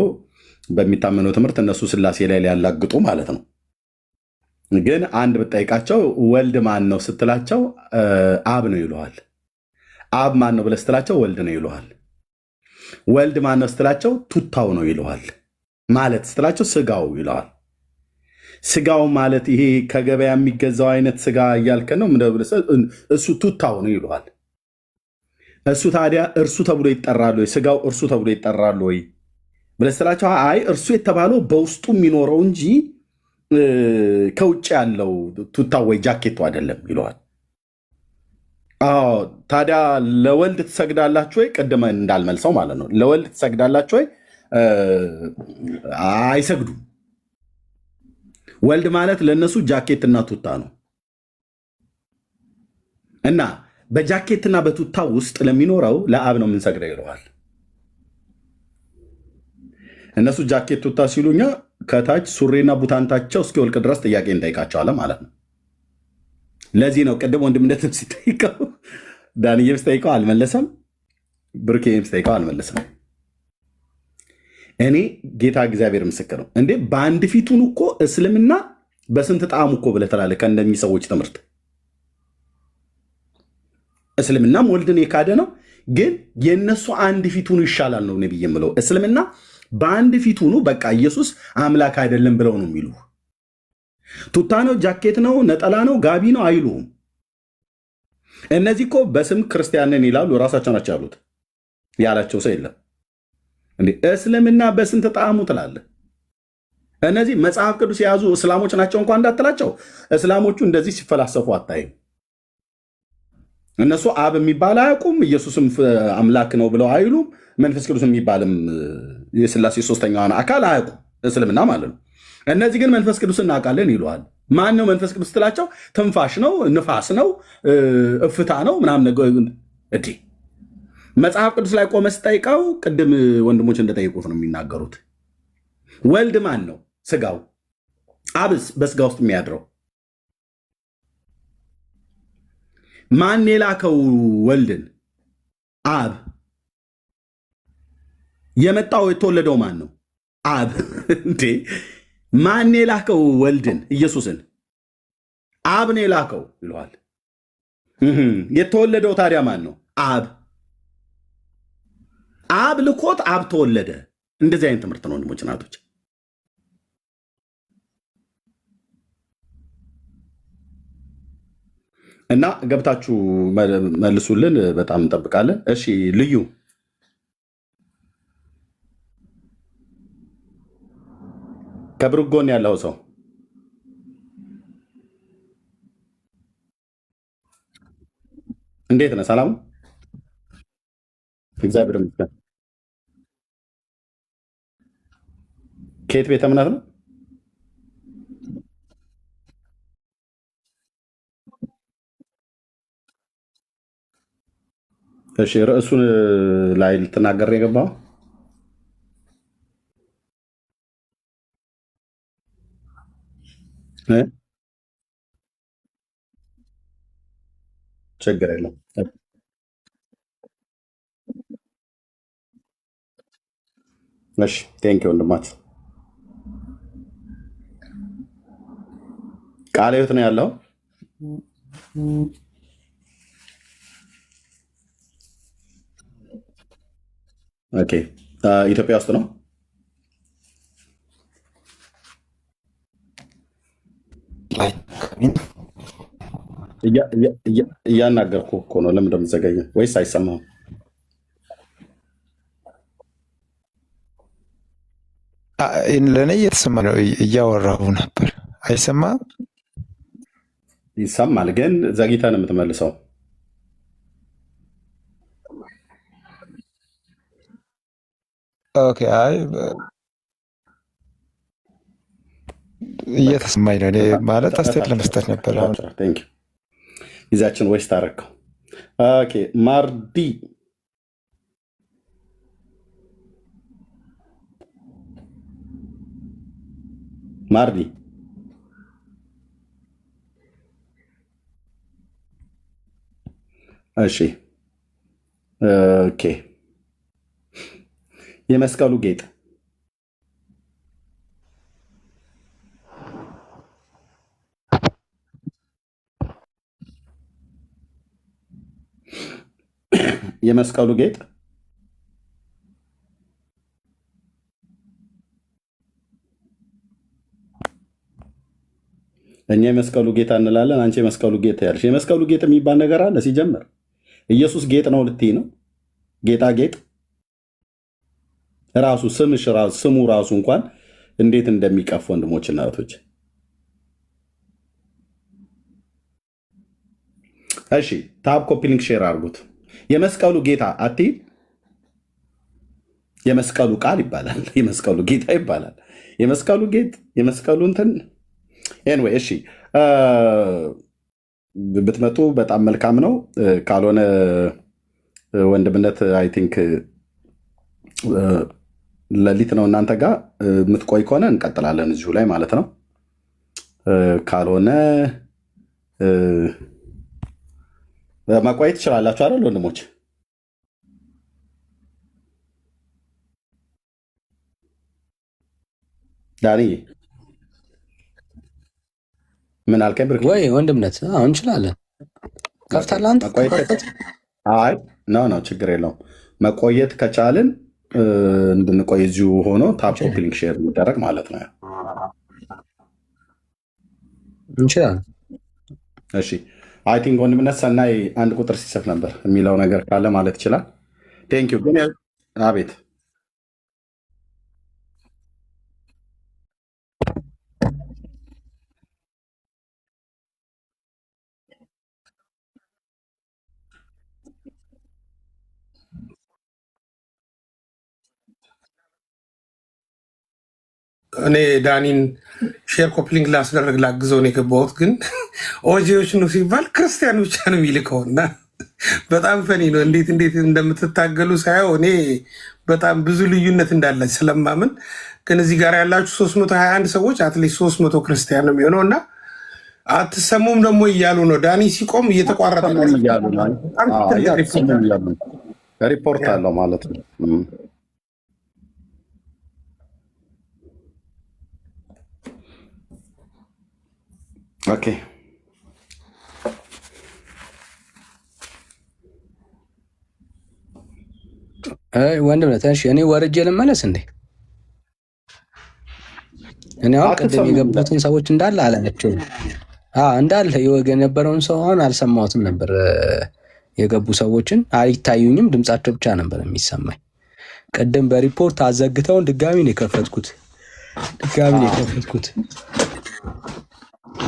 በሚታመነው ትምህርት እነሱ ስላሴ ላይ ሊያላግጡ ማለት ነው። ግን አንድ ብጠይቃቸው ወልድ ማን ነው ስትላቸው አብ ነው ይለዋል። አብ ማን ነው ብለህ ስትላቸው ወልድ ነው ይለዋል። ወልድ ማን ነው ስትላቸው ቱታው ነው ይለዋል። ማለት ስትላቸው ስጋው ይለዋል። ስጋው ማለት ይሄ ከገበያ የሚገዛው አይነት ስጋ እያልከ ነው እሱ ቱታው ነው ይለዋል። እሱ ታዲያ እርሱ ተብሎ ይጠራሉ ወይ? ስጋው እርሱ ተብሎ ይጠራሉ ወይ ብለህ ስትላቸው አይ እርሱ የተባለው በውስጡ የሚኖረው እንጂ ከውጭ ያለው ቱታው ወይ ጃኬቱ አይደለም ይለዋል። ታዲያ ለወልድ ትሰግዳላችሁ ወይ? ቅድመ እንዳልመልሰው ማለት ነው። ለወልድ ትሰግዳላችሁ ወይ? አይሰግዱም። ወልድ ማለት ለእነሱ ጃኬትና ቱታ ነው እና በጃኬትና በቱታ ውስጥ ለሚኖረው ለአብ ነው የምንሰግደው ይለዋል። እነሱ ጃኬት ቱታ ሲሉኛ ከታች ሱሪና ቡታንታቸው እስኪወልቅ ድረስ ጥያቄ እንጠይቃቸዋለን ማለት ነው። ለዚህ ነው ቅድም ወንድምነትም ሲጠይቀው ዳንኤም ሲጠይቀው አልመለሰም፣ ብሩኬም ሲጠይቀው አልመለሰም። እኔ ጌታ እግዚአብሔር ምስክር ነው እንዴ በአንድ ፊቱን እኮ እስልምና በስንት ጣዕሙ እኮ ብለህ ትላለህ። ከእንደኚህ ሰዎች ትምህርት እስልምናም ወልድን የካደ ነው፣ ግን የእነሱ አንድ ፊቱን ይሻላል ነው ነብይ የምለው። እስልምና በአንድ ፊቱኑ በቃ ኢየሱስ አምላክ አይደለም ብለው ነው የሚሉ። ቱታ ነው፣ ጃኬት ነው፣ ነጠላ ነው፣ ጋቢ ነው አይሉም። እነዚህ እኮ በስም ክርስቲያንን ይላሉ፣ ራሳቸው ናቸው ያሉት። ያላቸው ሰው የለም እንዴ። እስልምና በስንት ጣዕሙ ትላለህ? እነዚህ መጽሐፍ ቅዱስ የያዙ እስላሞች ናቸው እንኳን እንዳትላቸው፣ እስላሞቹ እንደዚህ ሲፈላሰፉ አታይም። እነሱ አብ የሚባል አያውቁም፣ ኢየሱስም አምላክ ነው ብለው አይሉም፣ መንፈስ ቅዱስ የሚባልም የስላሴ ሶስተኛዋን አካል አያውቁም፣ እስልምና ማለት ነው። እነዚህ ግን መንፈስ ቅዱስ እናውቃለን ይለዋል። ማን ነው መንፈስ ቅዱስ ትላቸው? ትንፋሽ ነው፣ ንፋስ ነው፣ እፍታ ነው ምናምን እዲ መጽሐፍ ቅዱስ ላይ ቆመ ስጠይቀው ቅድም ወንድሞች እንደጠየቁት ነው የሚናገሩት። ወልድ ማን ነው? ስጋው። አብስ በስጋ ውስጥ የሚያድረው ማን የላከው ወልድን? አብ። የመጣው የተወለደው ማን ነው? አብ። እንዴ ማን የላከው ወልድን? ኢየሱስን አብ ነው የላከው ይለዋል። የተወለደው ታዲያ ማን ነው? አብ። አብ ልኮት አብ ተወለደ። እንደዚህ አይነት ትምህርት ነው ወንድሞች እናቶች። እና ገብታችሁ መልሱልን፣ በጣም እንጠብቃለን። እሺ ልዩ ከብሩክ ጎን ያለው ሰው እንዴት ነህ? ሰላም እግዚአብሔር ይመስገን። ከየት ቤተ እምነት ነው? እሺ ርዕሱን ላይ ልትናገር የገባው ችግር የለም። እሺ ቴንክ ወንድማችን። ቃለ ሕይወት ነው ያለው። ኦኬ ኢትዮጵያ ውስጥ ነው። እያናገርኩ እኮ ነው። ለምን እንደምትዘገየው ወይስ አይሰማህም? ለእኔ እየተሰማ ነው። እያወራሁ ነበር። አይሰማም? ይሰማል፣ ግን ዘግይተህ ነው የምትመልሰው። ኦኬ። አይ እየተሰማኝ ነው። እኔ ማለት አስተያየት ለመስጠት ነበር። ጊዜያችን ወይስ ታረከው? ኦኬ ማርዲ ማርዲ እሺ ኦኬ የመስቀሉ ጌጥ የመስቀሉ ጌጥ እኛ የመስቀሉ ጌታ እንላለን፣ አንቺ የመስቀሉ ጌጥ ያልሽ። የመስቀሉ ጌጥ የሚባል ነገር አለ ሲጀመር? ኢየሱስ ጌጥ ነው ልትይ ነው? ጌጣጌጥ ራሱ ስሙ ራሱ እንኳን እንዴት እንደሚቀፍ ወንድሞችና እህቶች። እሺ ታብ ኮፒ ሊንክ ሼር አድርጉት። የመስቀሉ ጌታ አትይ፣ የመስቀሉ ቃል ይባላል፣ የመስቀሉ ጌታ ይባላል። የመስቀሉ ጌጥ የመስቀሉ እንትን ኤንዌይ እሺ ብትመጡ በጣም መልካም ነው። ካልሆነ ወንድምነት አይ ቲንክ ሌሊት ነው እናንተ ጋር የምትቆይ ከሆነ እንቀጥላለን እዚሁ ላይ ማለት ነው። ካልሆነ መቆየት ትችላላችሁ አይደል ወንድሞች? ዳኒ ምን አልከኝ? ብርክ ወይ ወንድምነት እንችላለን። ከፍታለህ አንተ? አይ ነው ችግር የለውም። መቆየት ከቻልን እንድንቆይ እዚሁ ሆኖ ታፕ ኮፒ ሊንክ ሼር የሚደረግ ማለት ነው። እንችላለን። እሺ አይ ቲንክ ወንድምነት ሰናይ አንድ ቁጥር ሲጽፍ ነበር የሚለው ነገር ካለ ማለት ይችላል። ቴንክ ዩ። ግን አቤት እኔ ዳኒን ሼር ኮፕሊንግ ላስደረግ ላግዘው ነው የገባሁት። ግን ኦጂዎች ነው ሲባል ክርስቲያን ብቻ ነው የሚልከው እና በጣም ፈኒ ነው። እንዴት እንደምትታገሉ ሳየው እኔ በጣም ብዙ ልዩነት እንዳላች ስለማምን፣ ግን እዚህ ጋር ያላችሁ 321 ሰዎች አትሊስት 300 ክርስቲያን ነው የሚሆነው እና አትሰሙም ደግሞ እያሉ ነው። ዳኒ ሲቆም እየተቋረጠ ሪፖርት አለው ማለት ነው። ኦኬ ወንድምነት እሺ፣ እኔ ወርጄ ልመለስ እንዴ? እኔ አሁን ቅድም የገቡትን ሰዎች እንዳለ አላቸው እንዳለ የነበረውን ሰው አሁን አልሰማሁትም ነበር። የገቡ ሰዎችን አይታዩኝም፣ ድምጻቸው ብቻ ነበር የሚሰማኝ። ቅድም በሪፖርት አዘግተውን ድጋሚ ነው የከፈትኩት።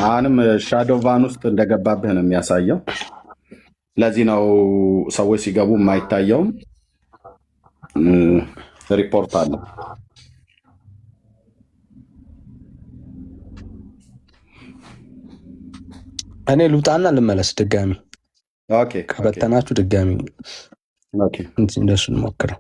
አሁንም ሻዶው ቫን ውስጥ እንደገባብህ ነው የሚያሳየው። ለዚህ ነው ሰዎች ሲገቡ የማይታየውም ሪፖርት አለ። እኔ ልውጣና ልመለስ ድጋሚ። ኦኬ ከበተናችሁ ድጋሚ ኦኬ እንደሱ እንሞክረው።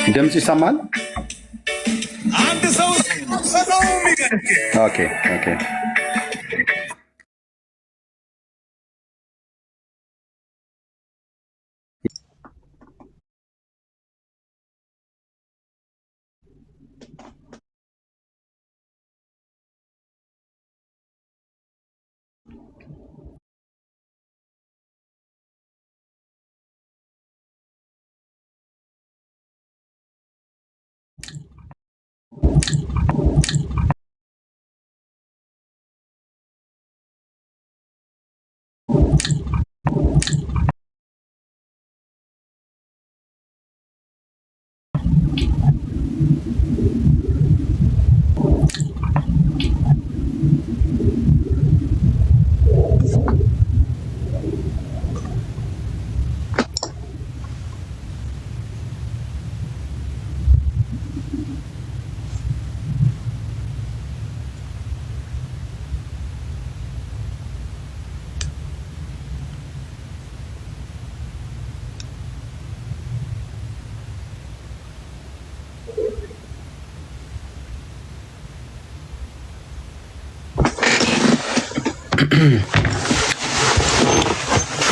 ድምፅ ይሰማል? ኦኬ ኦኬ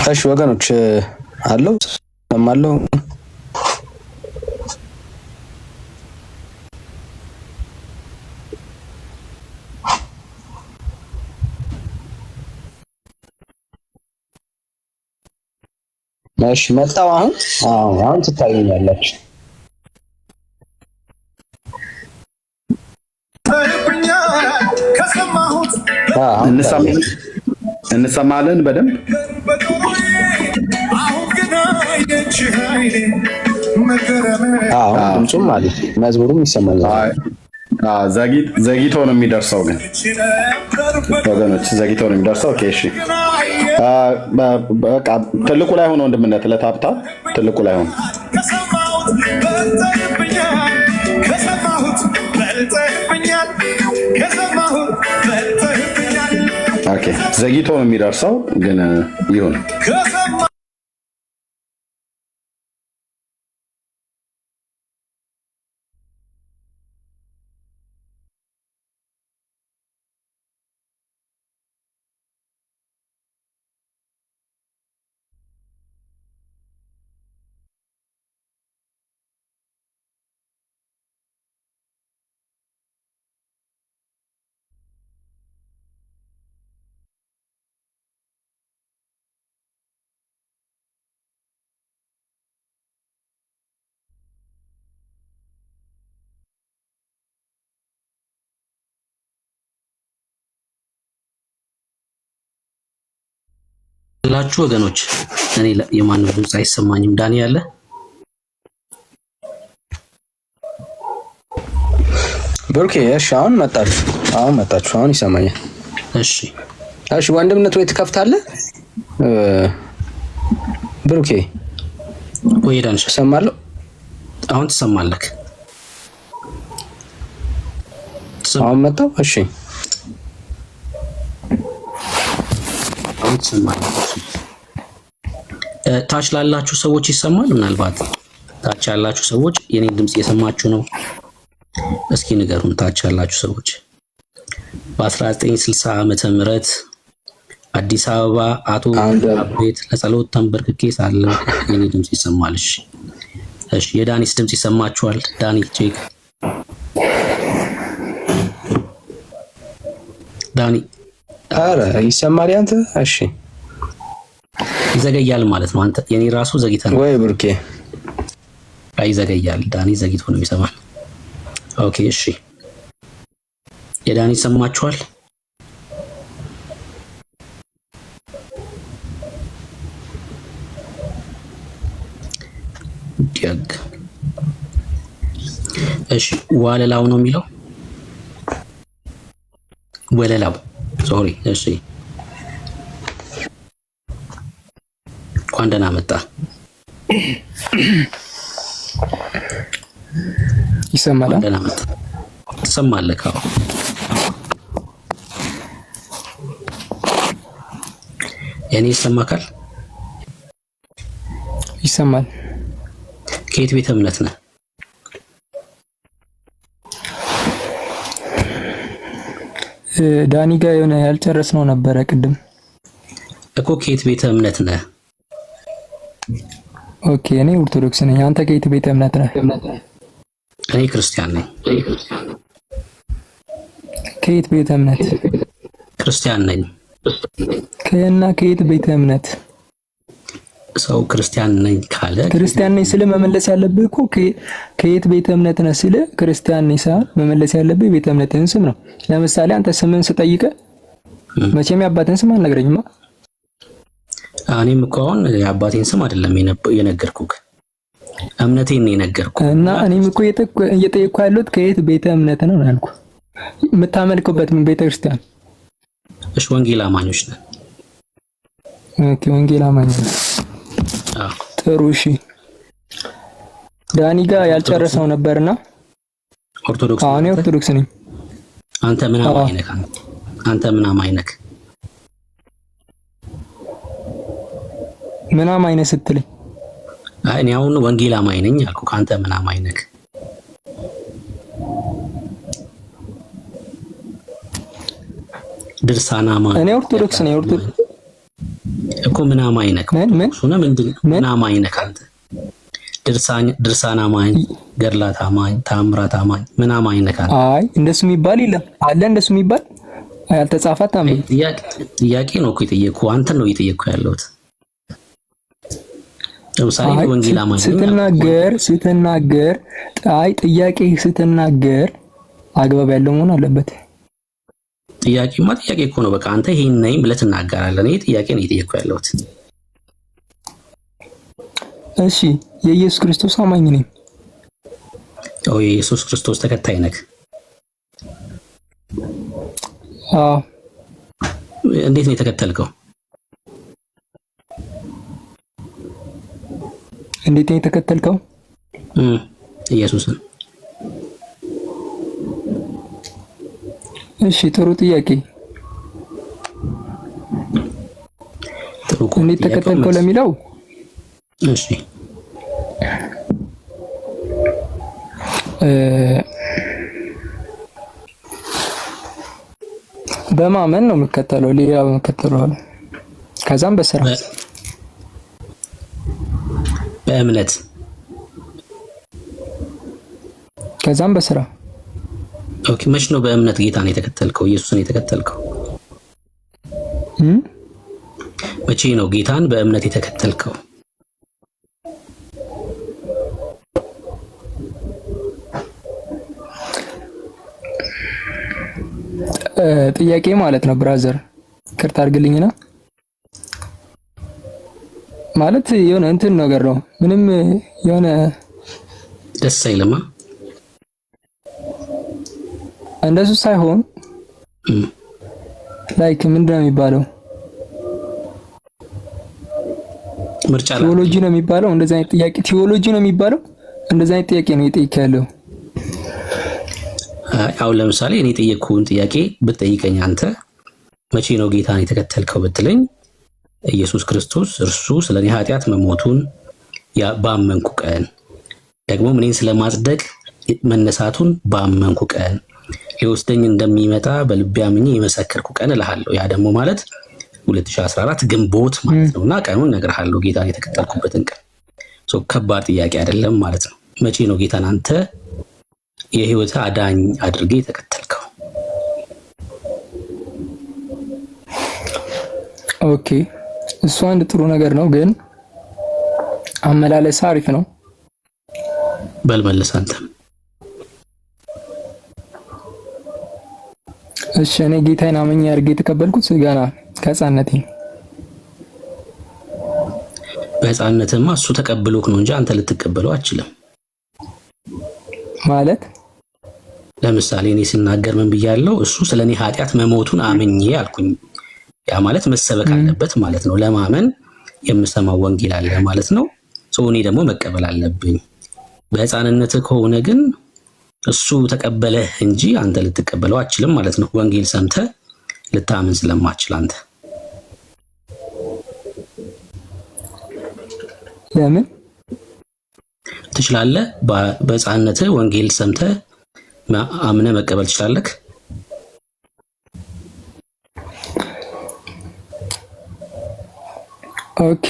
እሺ ወገኖች አለው ሰማለው። እሺ መጣው። አሁን ትታዩኛላችሁ። እንሰማለን በደንብ። ድምፁም ማለት መዝሙሩም ይሰማል። ዘግይቶ ነው የሚደርሰው ግን ወገኖች፣ ዘግይቶ ነው የሚደርሰው። ኦኬ እሺ፣ በቃ ትልቁ ላይ ሆኖ ወንድምነት ለታብታ ትልቁ ላይ ሆኖ ኦኬ፣ ዘግይቶ ነው የሚደርሰው ግን ይሁን። ላችሁ ወገኖች፣ እኔ የማንም ድምፅ አይሰማኝም። ዳኒ ያለ ብሩኬ፣ እሺ አሁን መጣችሁ። አሁን ይሰማኛል። እሺ ወንድምነት ወይ ትከፍታለህ ብሩኬ? ወይ ዳንሽ ሰማለሁ። አሁን ትሰማለህ? አሁን መጣው። እሺ አሁን ትሰማለህ? ታች ላላችሁ ሰዎች ይሰማል? ምናልባት ታች ያላችሁ ሰዎች የኔን ድምጽ እየሰማችሁ ነው? እስኪ ንገሩን። ታች ያላችሁ ሰዎች በ1960 ዓመተ ምህረት አዲስ አበባ አቶ አቤት ለጸሎት ተንበርክኬ ሳለ የኔ ድምጽ ይሰማል። እሺ የዳኒስ ድምጽ ይሰማችኋል? ዳኒ ቼክ ዳኒ አረ ይሰማል ያንተ? እሺ ይዘገያል ማለት ነው። አንተ የኔ ራሱ ዘግይተን ወይ ብሩኬ ይዘገያል። ዳኒ ዘግይቶ ነው የሚሰማል። ኦኬ እሺ የዳኒ ይሰማችኋል? ዲያግ እሺ ዋለላው ነው የሚለው ወለላው ሶሪ። እሺ እንኳን ደህና መጣ። ይሰማል? ደህና መጣ። ትሰማለህ? አዎ የኔ ይሰማካል? ይሰማል። ከየት ቤተ እምነት ነህ? ዳኒ ጋር የሆነ ያልጨረስነው ነበረ ቅድም እኮ። ከየት ቤተ እምነት ነህ? ኦኬ እኔ ኦርቶዶክስ ነኝ። አንተ ከየት ቤተ እምነት ነህ? እኔ ክርስቲያን ነኝ። ከየት ቤተ እምነት? ክርስቲያን ነኝ። ከየት ቤተ እምነት? ሰው ክርስቲያን ነኝ ካለ ክርስቲያን ነኝ ስለ መመለስ ያለብህ እኮ ከየት ቤተ እምነት ነህ ስለ ክርስቲያን ነኝ ሳይሆን መመለስ ያለብህ ቤተ እምነትህን ስም ነው። ለምሳሌ አንተ ስምን ስጠይቅህ መቼም የአባትህን ስም አልነግረኝማ። እኔም እኮ አሁን የአባቴን ስም አይደለም የነገርኩህ፣ እምነቴን ነው የነገርኩህ። እና እኔም እኮ እየጠየቅኩህ ያለሁት ከየት ቤተ እምነት ነው ያልኩህ። የምታመልክበት ምን ቤተ ክርስቲያን? እሺ ወንጌል አማኞች ነን። ኦኬ ወንጌል አማኞች ነን። ጥሩ እሺ። ዳኒ ጋር ያልጨረሰው ነበርና ኦርቶዶክስ። እኔ ኦርቶዶክስ ነኝ። አንተ ምን አማኝ ነህ? አንተ ምን አማኝ ነህ? ምን አማኝ ነህ ስትለኝ እኔ አሁን ወንጌል አማኝ ነኝ አልኩህ። አንተ ምን አማኝ ነህ? ድርሳና አማኝ። እኔ ኦርቶዶክስ ነኝ። እኮ ምን አማኝ ነህ? ምን አማኝ ነህ አንተ? ድርሳና አማኝ፣ ገድላት አማኝ፣ ታምራት አማኝ፣ ምን አማኝ ነህ አንተ? አይ እንደሱ የሚባል የለም አለ። እንደሱ የሚባል ያልተጻፈ ታምኝ። ጥያቄ ነው እኮ የጠየቅኩህ። አንተን ነው እየጠየቅኩህ ያለሁት። ለምሳሌ ወንጌል አማኝ ስትናገር ጥያቄ ስትናገር አግባብ ያለው መሆን አለበት። ጥያቄማ ጥያቄ እኮ ነው። በቃ አንተ ይሄን ነኝ ብለህ ትናገራለህ። እኔ ጥያቄ ነው እየጠየቅኩህ ያለሁት። እሺ የኢየሱስ ክርስቶስ አማኝ ነኝ። የኢየሱስ ክርስቶስ ተከታይ ነህ? አዎ። እንዴት ነው የተከተልከው? እንዴት ነው የተከተልከው? ኢየሱስን። እሺ ጥሩ ጥያቄ። እንዴት ተከተልከው ለሚለው እሺ በማመን ነው የምከተለው። ሌላ በመከተለው አለ። ከዛም በስራ በእምነት ከዛም በስራ። ኦኬ መች ነው በእምነት ጌታን የተከተልከው? ኢየሱስን የተከተልከው መቼ ነው? ጌታን በእምነት የተከተልከው? ጥያቄ ማለት ነው ብራዘር፣ ይቅርታ አድርግልኝና ማለት የሆነ እንትን ነገር ነው። ምንም የሆነ ደስ አይልማ። እንደሱ ሳይሆን ላይክ ምንድነው የሚባለው? ምርጫ ቴዎሎጂ ነው የሚባለው። እንደዛ አይነት ጥያቄ ቴዎሎጂ ነው የሚባለው። እንደዛ አይነት ጥያቄ ነው የጠየቀ ያለው። አሁን ለምሳሌ እኔ የጠየቅኩህን ጥያቄ ብትጠይቀኝ አንተ መቼ ነው ጌታን የተከተልከው ብትለኝ ኢየሱስ ክርስቶስ እርሱ ስለኔ ኃጢአት መሞቱን ባመንኩ ቀን ደግሞ እኔን ስለማጽደቅ መነሳቱን ባመንኩ ቀን ሊወስደኝ እንደሚመጣ በልቤ አምኜ የመሰከርኩ ቀን እልሃለሁ። ያ ደግሞ ማለት 2014 ግንቦት ማለት ነውና ቀኑን እነግርሃለሁ ጌታን የተከተልኩበትን ቀን። ከባድ ጥያቄ አይደለም ማለት ነው። መቼ ነው ጌታን አንተ የህይወት አዳኝ አድርጌ የተከተልከው? ኦኬ እሱ አንድ ጥሩ ነገር ነው፣ ግን አመላለስ አሪፍ ነው። በልመለስ አንተ። እሺ እኔ ጌታዬን አመኛ አድርጌ የተቀበልኩት ገና ከህፃንነቴ። በህፃንነትማ እሱ ተቀብሎክ ነው እንጂ አንተ ልትቀበለው አትችልም። ማለት ለምሳሌ እኔ ስናገር ምን ብያለሁ? እሱ ስለኔ ኃጢአት መሞቱን አምኜ አልኩኝ። ያ ማለት መሰበክ አለበት ማለት ነው። ለማመን የምሰማው ወንጌል አለ ማለት ነው። እኔ ደግሞ መቀበል አለብኝ። በህፃንነት ከሆነ ግን እሱ ተቀበለህ እንጂ አንተ ልትቀበለው አትችልም ማለት ነው። ወንጌል ሰምተህ ልታምን ስለማትችል አንተ ለምን ትችላለህ? በህፃንነት ወንጌል ሰምተህ አምነህ መቀበል ትችላለህ? ኦኬ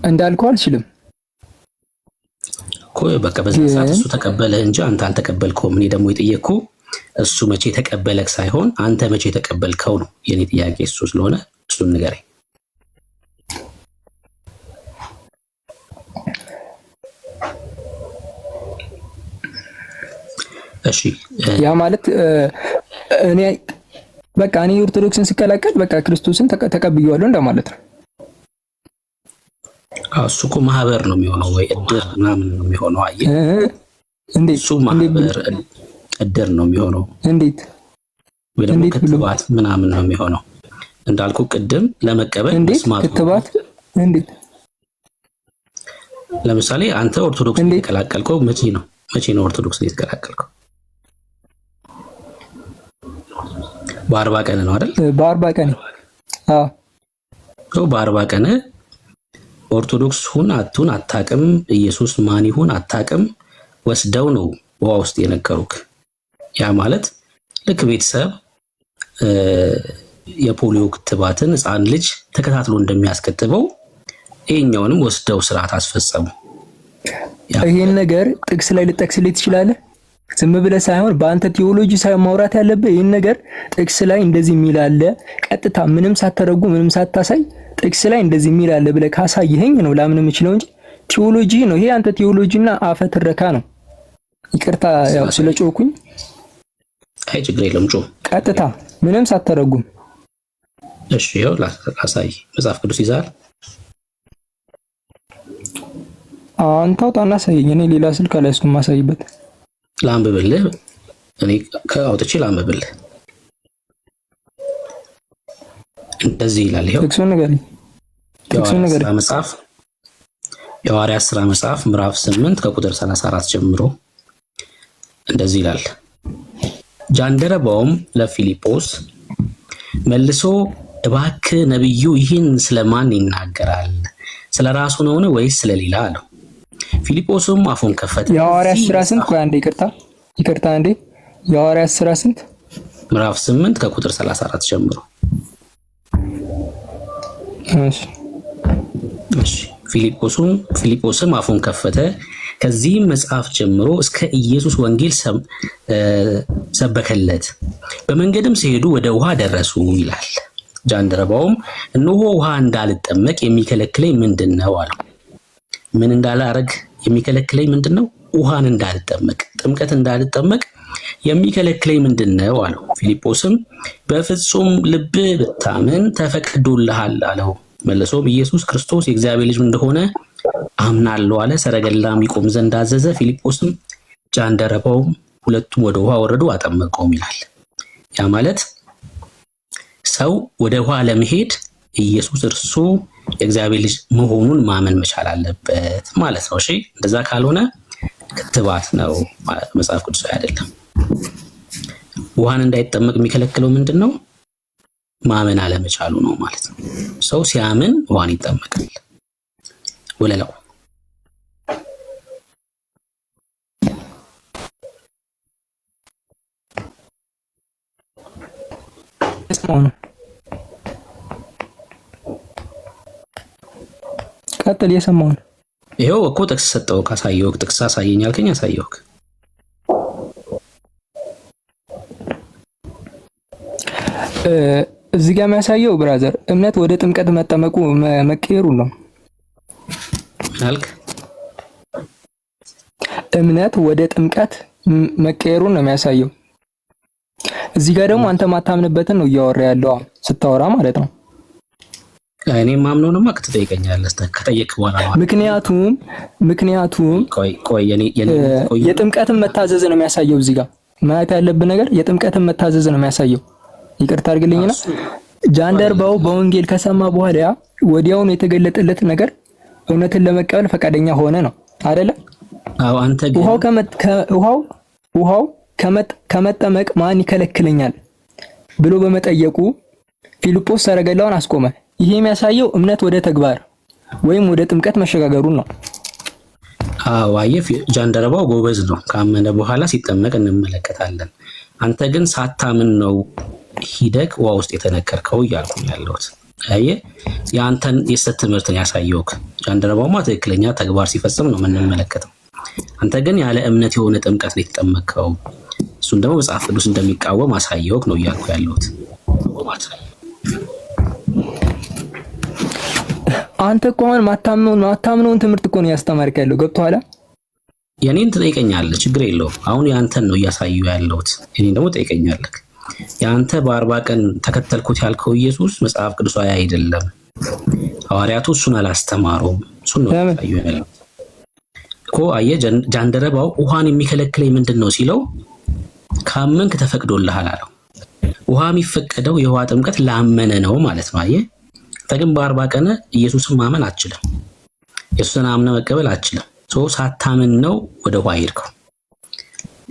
እንዳልከው አልችልም እኮ በቃ በዛ ሰዓት እሱ ተቀበለህ እንጂ አንተ አልተቀበልከውም። እኔ ደግሞ የጠየቅኩህ እሱ መቼ ተቀበለክ ሳይሆን አንተ መቼ ተቀበልከው ነው የኔ ጥያቄ። እሱ ስለሆነ እሱን ንገረኝ። እሺ ያ ማለት እኔ በቃ እኔ ኦርቶዶክስን ስቀላቀል በቃ ክርስቶስን ተቀብያለሁ እንደማለት ነው። እሱ እኮ ማህበር ነው የሚሆነው ወይ እድር ምናምን ነው የሚሆነው። አየህ እንዴት እሱ ማህበር እድር ነው የሚሆነው። እንዴት ወይ ደግሞ ክትባት ምናምን ነው የሚሆነው። እንዳልኩ ቅድም ለመቀበል መስማት ክትባት እንዴት ለምሳሌ አንተ ኦርቶዶክስ የተቀላቀልከው መቼ ነው? መቼ ነው ኦርቶዶክስ የተቀላቀልከው? በ40 ቀን ነው አይደል? በ40 ቀን በ40 ቀን ኦርቶዶክስ ሁን አትሁን አታቅም፣ ኢየሱስ ማን ይሁን አታቅም፣ ወስደው ነው ውሃ ውስጥ የነከሩክ። ያ ማለት ልክ ቤተሰብ የፖሊዮ ክትባትን ህፃን ልጅ ተከታትሎ እንደሚያስከትበው ይሄኛውንም ወስደው ስርዓት አስፈጸሙ። ይሄን ነገር ጥቅስ ላይ ልጠቅስልኝ ትችላለህ? ዝም ብለህ ሳይሆን በአንተ ቲዮሎጂ ሳይሆን ማውራት ያለብህ ይሄን ነገር ጥቅስ ላይ እንደዚህ የሚል አለ፣ ቀጥታ ምንም ሳትተረጉ ምንም ሳታሳይ ጥቅስ ላይ እንደዚህ የሚል አለ ብለህ ካሳየኸኝ ነው ላምን የምችለው እንጂ ቲዮሎጂ ነው ይሄ። አንተ ቲዮሎጂና አፈ ትረካ ነው። ይቅርታ ያው ስለጮኩኝ። አይ ችግር የለም ጮህ። ቀጥታ ምንም ሳትተረጉም። እሺ ያው ላሳይ። መጽሐፍ ቅዱስ ይዛል አንተ አውጣና አሳየኝ። እኔ ሌላ ስልክ አላስኩም ማሳይበት። ላንብብልህ። እኔ ከአውጥቼ ላንብብልህ። እንደዚህ ይላል። ይሄው ጥቅሱን ንገረኝ። የሐዋርያት ሥራ መጽሐፍ ምዕራፍ 8 ከቁጥር 34 ጀምሮ እንደዚህ ይላል። ጃንደረባውም ለፊልጶስ መልሶ እባክህ ነብዩ ይህን ስለማን ይናገራል? ስለ ራሱ ነውን ወይስ ስለሌላ አለው። ፊልጶስም አፉን ከፈተ። የሐዋርያት ሥራ ስንት? ቆይ አንዴ ይቅርታ አንዴ። የሐዋርያት ሥራ ስንት? ምዕራፍ 8 ከቁጥር 34 ጀምሮ። እሺ ፊልጶስም አፉን ከፈተ። ከዚህም መጽሐፍ ጀምሮ እስከ ኢየሱስ ወንጌል ሰበከለት። በመንገድም ሲሄዱ ወደ ውሃ ደረሱ ይላል። ጃንደረባውም እነሆ ውሃ እንዳልጠመቅ የሚከለክለኝ ምንድነው አለው። ምን እንዳላረግ የሚከለክለኝ ምንድነው? ውሃን እንዳልጠመቅ፣ ጥምቀት እንዳልጠመቅ የሚከለክለኝ ምንድነው አለው። ፊልጶስም በፍጹም ልብ ብታምን ተፈቅዶልሃል አለው። መልሶም ኢየሱስ ክርስቶስ የእግዚአብሔር ልጅ እንደሆነ አምናለሁ አለ። ሰረገላም ይቆም ዘንድ አዘዘ። ፊልጶስም ጃንደረባውም ሁለቱም ወደ ውሃ ወረዱ፣ አጠመቀውም ይላል። ያ ማለት ሰው ወደ ውሃ ለመሄድ ኢየሱስ እርሱ የእግዚአብሔር ልጅ መሆኑን ማመን መቻል አለበት ማለት ነው። እሺ እንደዛ ካልሆነ ክትባት ነው፣ መጽሐፍ ቅዱሳዊ አይደለም። ውሃን እንዳይጠመቅ የሚከለክለው ምንድነው? ማመን አለመቻሉ ነው ማለት ነው። ሰው ሲያምን ውሃን ይጠመቃል። ወለላው እየሰማሁ ነው። ቀጥል፣ እየሰማሁ ነው። ይኸው እኮ ጥቅስ ሰጠው ካሳየው ጥቅስ አሳየኝ አልከኝ፣ አሳየው። እዚህ ጋር የሚያሳየው ብራዘር እምነት ወደ ጥምቀት መጠመቁ መቀየሩ ነው። አልክ እምነት ወደ ጥምቀት መቀየሩን ነው የሚያሳየው። እዚህ ጋር ደግሞ አንተ ማታምንበትን ነው እያወራ ያለው ስታወራ ማለት ነው። እኔ ማምነውንማ ትጠይቀኛለህ ከጠየቅ በኋላ ማለት ምክንያቱም ቆይ የጥምቀትን መታዘዝ ነው የሚያሳየው። እዚህ ጋር ማየት ያለብን ነገር የጥምቀትን መታዘዝ ነው የሚያሳየው። ይቅርታ አድርግልኝና ጃንደረባው በወንጌል ከሰማ በኋላ ወዲያውኑ የተገለጠለት ነገር እውነትን ለመቀበል ፈቃደኛ ሆነ ነው አይደለ? አዎ። አንተ ግን ውሃው ከመጠመቅ ማን ይከለክለኛል ብሎ በመጠየቁ ፊልጶስ ሰረገላውን አስቆመ። ይሄ የሚያሳየው እምነት ወደ ተግባር ወይም ወደ ጥምቀት መሸጋገሩን ነው። አዎ። አየህ፣ ጃንደረባው ጎበዝ ነው። ካመነ በኋላ ሲጠመቅ እንመለከታለን። አንተ ግን ሳታምን ነው ሂደክ ውሃ ውስጥ የተነከርከው እያልኩ ያለሁት። አየህ፣ የአንተን የስተት ትምህርትን ያሳየውክ። ጃንደረባውማ ትክክለኛ ተግባር ሲፈጽም ነው የምንመለከተው። አንተ ግን ያለ እምነት የሆነ ጥምቀት ነው የተጠመቅከው። እሱን ደግሞ መጽሐፍ ቅዱስ እንደሚቃወም አሳየውክ ነው እያልኩ ያለሁት። አንተ እኮ አሁን ማታምነውን ትምህርት እኮ ነው ያስተማርክ ያለው። ገብቶሃል? የኔን ትጠይቀኛለህ፣ ችግር የለውም። አሁን የአንተን ነው እያሳዩ ያለሁት። የኔን ደግሞ ትጠይቀኛለህ። የአንተ በ40 ቀን ተከተልኩት ያልከው ኢየሱስ መጽሐፍ ቅዱሳዊ አይደለም። ሐዋርያቱ እሱን አላስተማሩም። እሱን ነው እያሳዩ ያለሁት እኮ። አየህ፣ ጃንደረባው ውሃን የሚከለክለኝ ምንድን ነው ሲለው ካመንክ ተፈቅዶልሃል አለው። ውሃ የሚፈቀደው የውሃ ጥምቀት ላመነ ነው ማለት ነው። አየህ፣ ግን በ40 ቀን ኢየሱስን ማመን አትችልም። ኢየሱስን አምነ መቀበል አትችልም። ሳታምን ነው ወደ ውሃ ሄድከው።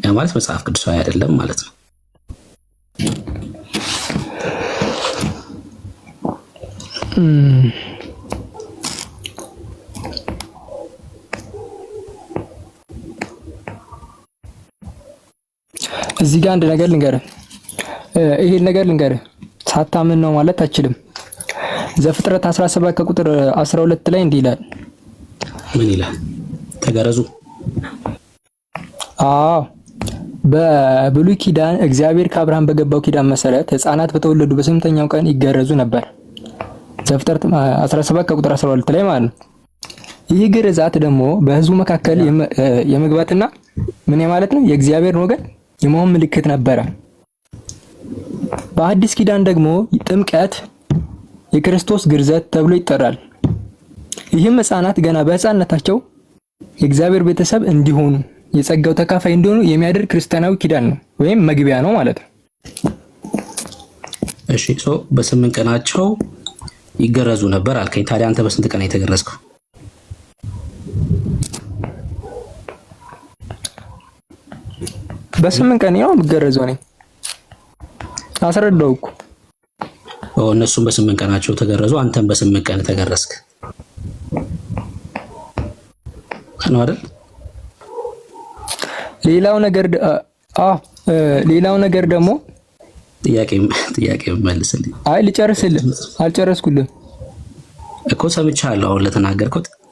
ያ ማለት መጽሐፍ ቅዱሳዊ አይደለም ማለት ነው። እዚህ ጋር አንድ ነገር ልንገርህ። ይሄን ነገር ልንገርህ፣ ሳታምን ነው ማለት አትችልም። ዘፍጥረት 17 ከቁጥር 12 ላይ እንዲህ ይላል። ምን ይላል? ተገረዙ። አዎ፣ በብሉይ ኪዳን እግዚአብሔር ከአብርሃም በገባው ኪዳን መሰረት ሕፃናት በተወለዱ በ8ኛው ቀን ይገረዙ ነበር። ዘፍጥረት 17 ከቁጥር 12 ላይ ማለት ነው። ይህ ግርዛት ደግሞ በሕዝቡ መካከል የመግባትና ምን ማለት ነው የእግዚአብሔርን ወገን የመሆን ምልክት ነበረ። በአዲስ ኪዳን ደግሞ ጥምቀት የክርስቶስ ግርዘት ተብሎ ይጠራል። ይህም ሕፃናት ገና በሕፃንነታቸው የእግዚአብሔር ቤተሰብ እንዲሆኑ የጸጋው ተካፋይ እንዲሆኑ የሚያደርግ ክርስቲያናዊ ኪዳን ነው ወይም መግቢያ ነው ማለት ነው። እሺ፣ በ8 ቀናቸው ይገረዙ ነበር አልከኝ። ታዲያ አንተ በስንት ቀን የተገረዝከው? በ8 ቀን ነው የምገረዘው ነኝ። አስረዳውኩ። እነሱም በ8 ቀናቸው ተገረዙ፣ አንተም በ8 ቀን ተገረዝክ ነው አይደል? ሌላው ነገር ደግሞ ጥያቄ መልስልኝ። አይ ልጨርስልህ። አልጨረስኩልህም እኮ ሰምቻለሁ። አሁን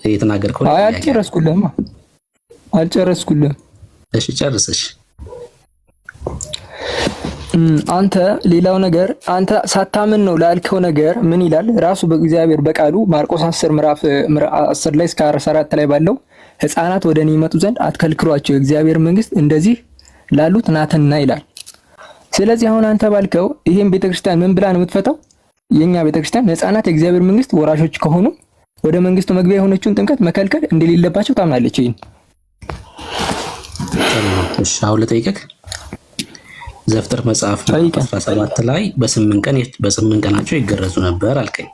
የተናገርከው አይ አልጨረስኩልህም። እሺ ጨርስሽ። አንተ ሌላው ነገር አንተ ሳታምን ነው ላልከው ነገር ምን ይላል ራሱ በእግዚአብሔር በቃሉ ማርቆስ 10 ምዕራፍ 10 ላይ እስከ 14 ላይ ባለው ሕፃናት ወደ እኔ ይመጡ ዘንድ አትከልክሏቸው የእግዚአብሔር መንግስት እንደዚህ ላሉት ናትና ይላል። ስለዚህ አሁን አንተ ባልከው ይሄን ቤተክርስቲያን ምን ብላ ነው የምትፈታው? የኛ ቤተክርስቲያን ሕፃናት የእግዚአብሔር መንግስት ወራሾች ከሆኑ ወደ መንግስቱ መግቢያ የሆነችውን ጥምቀት መከልከል እንደሌለባቸው ታምናለች። ይሄን እሺ አሁን ልጠይቅህ። ዘፍጥረት መጽሐፍ 17 ላይ በ8 ቀናቸው ይገረዙ ነበር አልከኝ።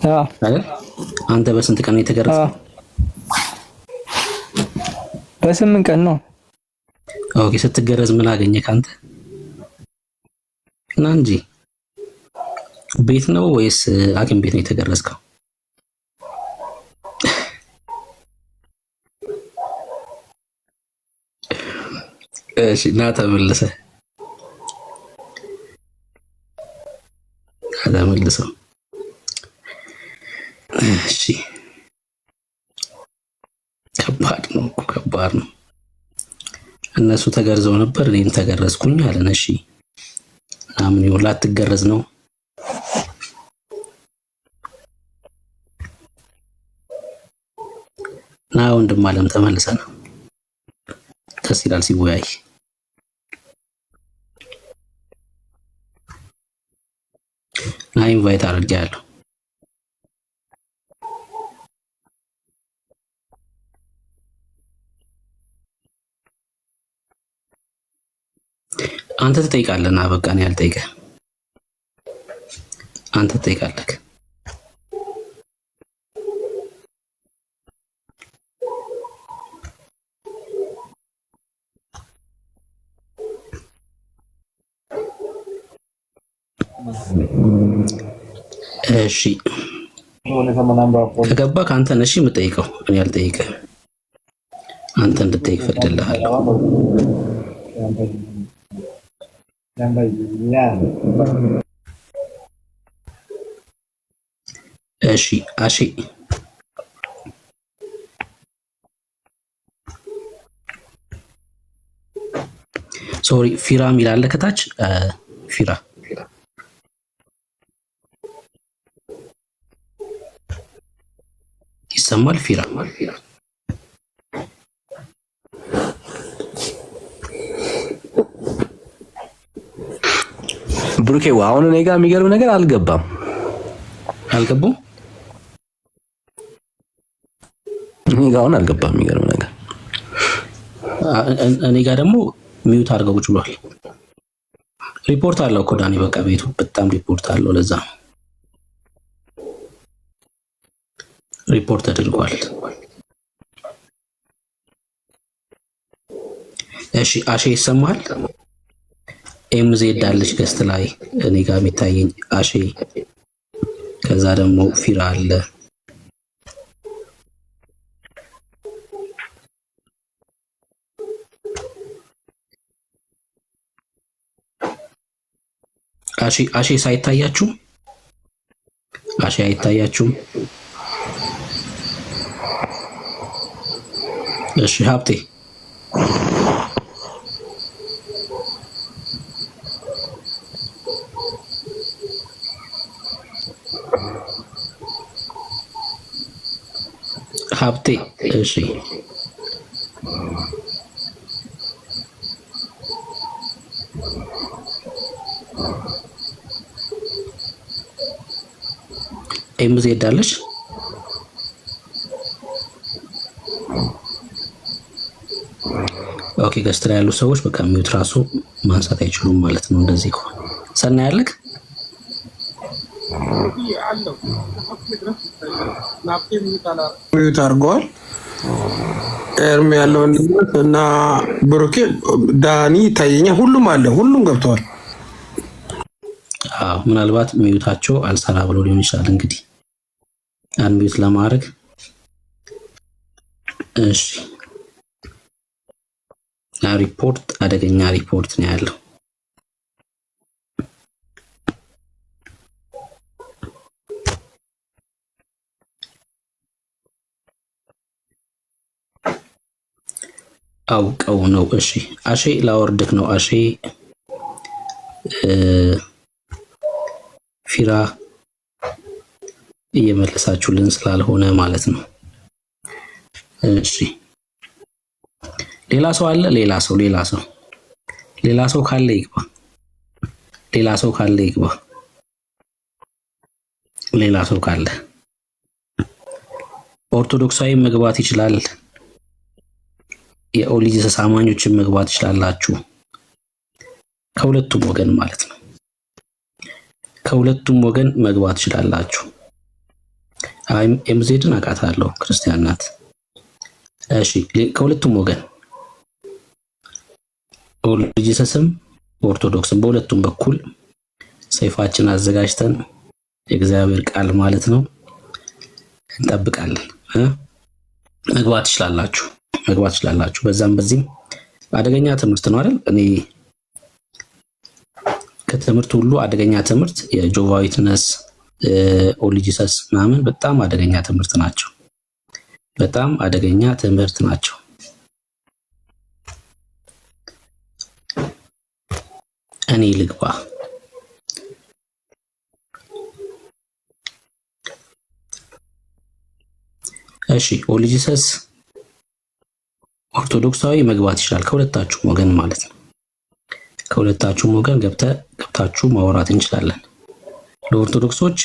አይደል? አንተ በስንት ቀን የተገረዝከው? በ8 ቀን ነው። ኦኬ። ስትገረዝ ምን አገኘህ አንተ? እና እንጂ ቤት ነው ወይስ ሐኪም ቤት ነው የተገረዝከው? እሺ ና ተመለሰ። ተመልሰው። እሺ ከባድ ነው። እነሱ ተገርዘው ነበር እኔም ተገረዝኩኝ አለን። እሺ ምን ይሁን ላትገረዝ ነው? ና ወንድም አለም ተመልሰና ደስ ይላል ሲወያይ። ና ኢንቫይት አድርጌያለሁ። አንተ ትጠይቃለህ እና በቃ እኔ አልጠይቅህም። አንተ ትጠይቃለህ። እሺ ከገባ ከአንተ ነሽ የምጠይቀው እኔ አልጠይቅህም። አንተ እንድጠይቅ ፈቅድልሃለሁ። እሺ አሺ ሶሪ ፊራ ሚላለ ከታች ፊራ ይሰማል? ፊራ ብሩኬ አሁን እኔ ጋር የሚገርም ነገር አልገባም። እኔ ጋር አሁን አልገባም የሚገርም ነገር። እኔ ጋር ደግሞ ሚዩት አድርገው ቁጭ ብሏል። ሪፖርት አለው እኮ ዳኒ፣ በቃ ቤቱ በጣም ሪፖርት አለው። ለዛ ሪፖርት ተደርጓል። እሺ አሼ ይሰማል? ኤምዜድ አለች ገስት ላይ እኔ ጋር የሚታየኝ አሼ። ከዛ ደግሞ ፊራ አለ። አሼ ሳይታያችሁ? አሼ አይታያችሁም? እሺ ሀብቴ እሺ ኤምዜድ አለች። ኦኬ ገስት ላይ ያሉ ሰዎች በቃ ሚዩት ራሱ ማንሳት አይችሉም ማለት ነው። እንደዚህ ከሆነ ሰና ያለክ ሚዩት አድርገዋል። ኤርሚ ያለው እና ብሩኬ ዳኒ ታየኛ ሁሉም አለ፣ ሁሉም ገብተዋል። ምናልባት ሚዩታቸው አልሰራ ብሎ ሊሆን ይችላል። እንግዲህ አንሚዩት ለማድረግ እሺ ሪፖርት አደገኛ ሪፖርት ነው ያለው። አውቀው ነው። እሺ አሼ ላወርድክ ነው። አሼ ፊራ እየመለሳችሁልን ስላልሆነ ማለት ነው። እሺ ሌላ ሰው አለ? ሌላ ሰው ካለ ይግባ። ሌላ ሰው ካለ ኦርቶዶክሳዊ መግባት ይችላል። የኦሊጂሰስ አማኞችን መግባት ይችላላችሁ። ከሁለቱም ወገን ማለት ነው። ከሁለቱም ወገን መግባት ይችላላችሁ። ኤምዜድን አውቃታለሁ፣ ክርስቲያን ናት። እሺ ከሁለቱም ወገን ኦሊጂሰስም ኦርቶዶክስም በሁለቱም በኩል ሰይፋችን አዘጋጅተን የእግዚአብሔር ቃል ማለት ነው እንጠብቃለን። መግባት ትችላላችሁ። በዛም በዚህም አደገኛ ትምህርት ነው አይደል? እኔ ከትምህርት ሁሉ አደገኛ ትምህርት የጆቫ ዊትነስ ኦሊጂሰስ ምናምን በጣም አደገኛ ትምህርት ናቸው። በጣም አደገኛ ትምህርት ናቸው። እኔ ልግባ። እሺ ኦሊጂሰስ ኦርቶዶክሳዊ መግባት ይችላል፣ ከሁለታችሁም ወገን ማለት ነው። ከሁለታችሁም ወገን ገብታችሁ ማውራት እንችላለን። ለኦርቶዶክሶች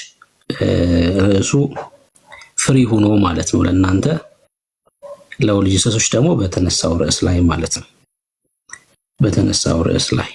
እሱ ፍሪ ሆኖ ማለት ነው ለእናንተ፣ ለኦሊጂሰሶች ደግሞ በተነሳው ርዕስ ላይ ማለት ነው። በተነሳው ርዕስ ላይ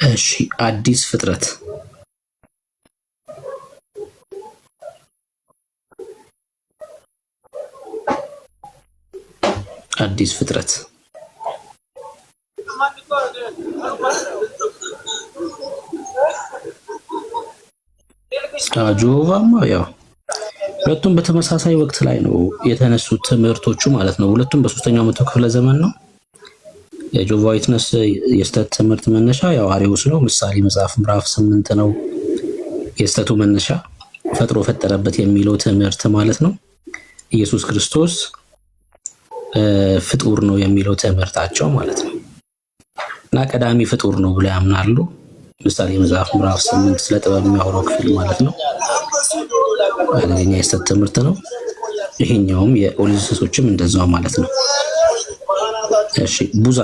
እሺ አዲስ ፍጥረት አዲስ ፍጥረት ጆቫማ ያው ሁለቱም በተመሳሳይ ወቅት ላይ ነው የተነሱት ትምህርቶቹ ማለት ነው። ሁለቱም በሶስተኛው መቶ ክፍለ ዘመን ነው። የጆቫ ዊትነስ የስተት ትምህርት መነሻ ያው አሪዮስ ነው። ምሳሌ መጽሐፍ ምዕራፍ 8 ነው የስተቱ መነሻ፣ ፈጥሮ ፈጠረበት የሚለው ትምህርት ማለት ነው። ኢየሱስ ክርስቶስ ፍጡር ነው የሚለው ትምህርታቸው ማለት ነው። እና ቀዳሚ ፍጡር ነው ብለው ያምናሉ። ምሳሌ መጽሐፍ ምዕራፍ 8 ስለ ጥበብ የሚያወራው ክፍል ማለት ነው። አደገኛ የስተት ትምህርት ነው። ይሄኛውም የኦሊጂሰሶችም እንደዛው ማለት ነው። እሺ ቡዛ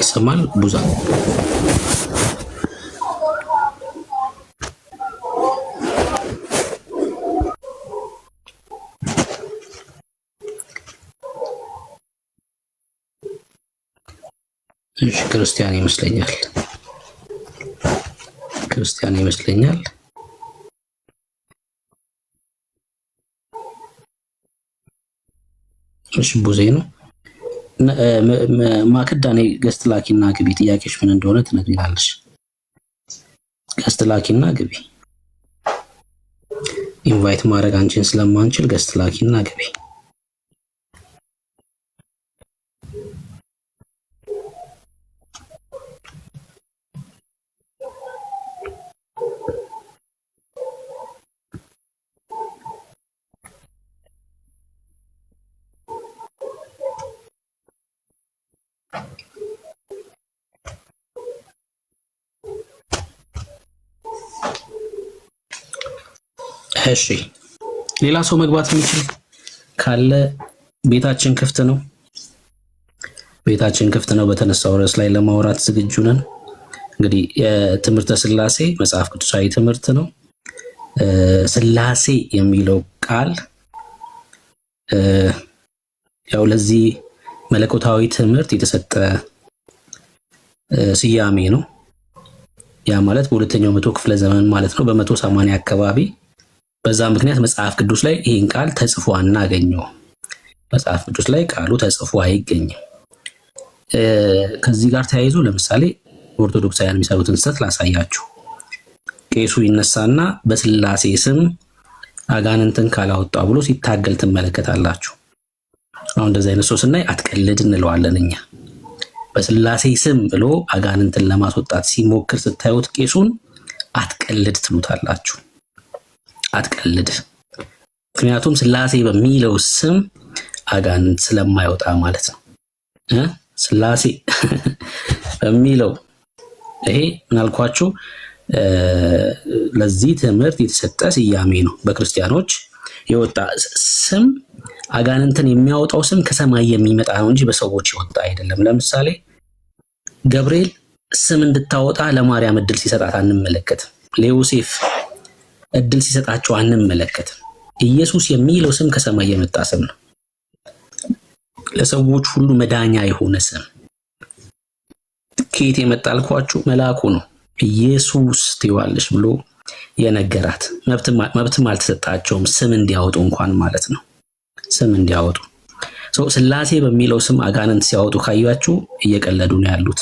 ይሰማል? ቡዛ እሺ ክርስቲያን ይመስለኛል። ክርስቲያን ይመስለኛል። እሺ ቡዜ ነው። ማክዳኔ ገስት ላኪና ግቢ። ጥያቄሽ ምን እንደሆነ ትነግሪናለሽ። ገስት ላኪና ግቢ። ኢንቫይት ማድረግ አንቺን ስለማንችል ገስት ላኪና ግቢ። እሺ ሌላ ሰው መግባት የሚችል ካለ ቤታችን ክፍት ነው። ቤታችን ክፍት ነው። በተነሳው ርዕስ ላይ ለማውራት ዝግጁ ነን። እንግዲህ የትምህርተ ሥላሴ መጽሐፍ ቅዱሳዊ ትምህርት ነው። ሥላሴ የሚለው ቃል ያው ለዚህ መለኮታዊ ትምህርት የተሰጠ ስያሜ ነው። ያ ማለት በሁለተኛው መቶ ክፍለ ዘመን ማለት ነው፣ በ180 አካባቢ። በዛ ምክንያት መጽሐፍ ቅዱስ ላይ ይህን ቃል ተጽፎ አናገኘው። መጽሐፍ ቅዱስ ላይ ቃሉ ተጽፎ አይገኝም። ከዚህ ጋር ተያይዞ ለምሳሌ ኦርቶዶክሳውያን የሚሰሩትን ስህተት ላሳያችሁ። ቄሱ ይነሳና በሥላሴ ስም አጋንንትን ካላወጣ ብሎ ሲታገል ትመለከታላችሁ። አሁን እንደዚህ አይነት ሰው ስናይ አትቀልድ እንለዋለን እኛ። በሥላሴ ስም ብሎ አጋንንትን ለማስወጣት ሲሞክር ስታዩት ቄሱን አትቀልድ ትሉታላችሁ። አትቀልድ። ምክንያቱም ሥላሴ በሚለው ስም አጋንንት ስለማይወጣ ማለት ነው። ሥላሴ በሚለው ይሄ ምናልኳችሁ ለዚህ ትምህርት የተሰጠ ስያሜ ነው። በክርስቲያኖች የወጣ ስም አጋንንትን የሚያወጣው ስም ከሰማይ የሚመጣ ነው እንጂ በሰዎች የወጣ አይደለም። ለምሳሌ ገብርኤል ስም እንድታወጣ ለማርያም እድል ሲሰጣት አንመለከትም። ለዮሴፍ እድል ሲሰጣቸው አንመለከትም። ኢየሱስ የሚለው ስም ከሰማይ የመጣ ስም ነው። ለሰዎች ሁሉ መዳኛ የሆነ ስም ከየት የመጣልኳችሁ መልአኩ ነው ኢየሱስ ትይዋለሽ ብሎ የነገራት። መብትም አልተሰጣቸውም ስም እንዲያወጡ እንኳን ማለት ነው። ስም እንዲያወጡ ስላሴ በሚለው ስም አጋንንት ሲያወጡ ካያችሁ እየቀለዱ ነው ያሉት።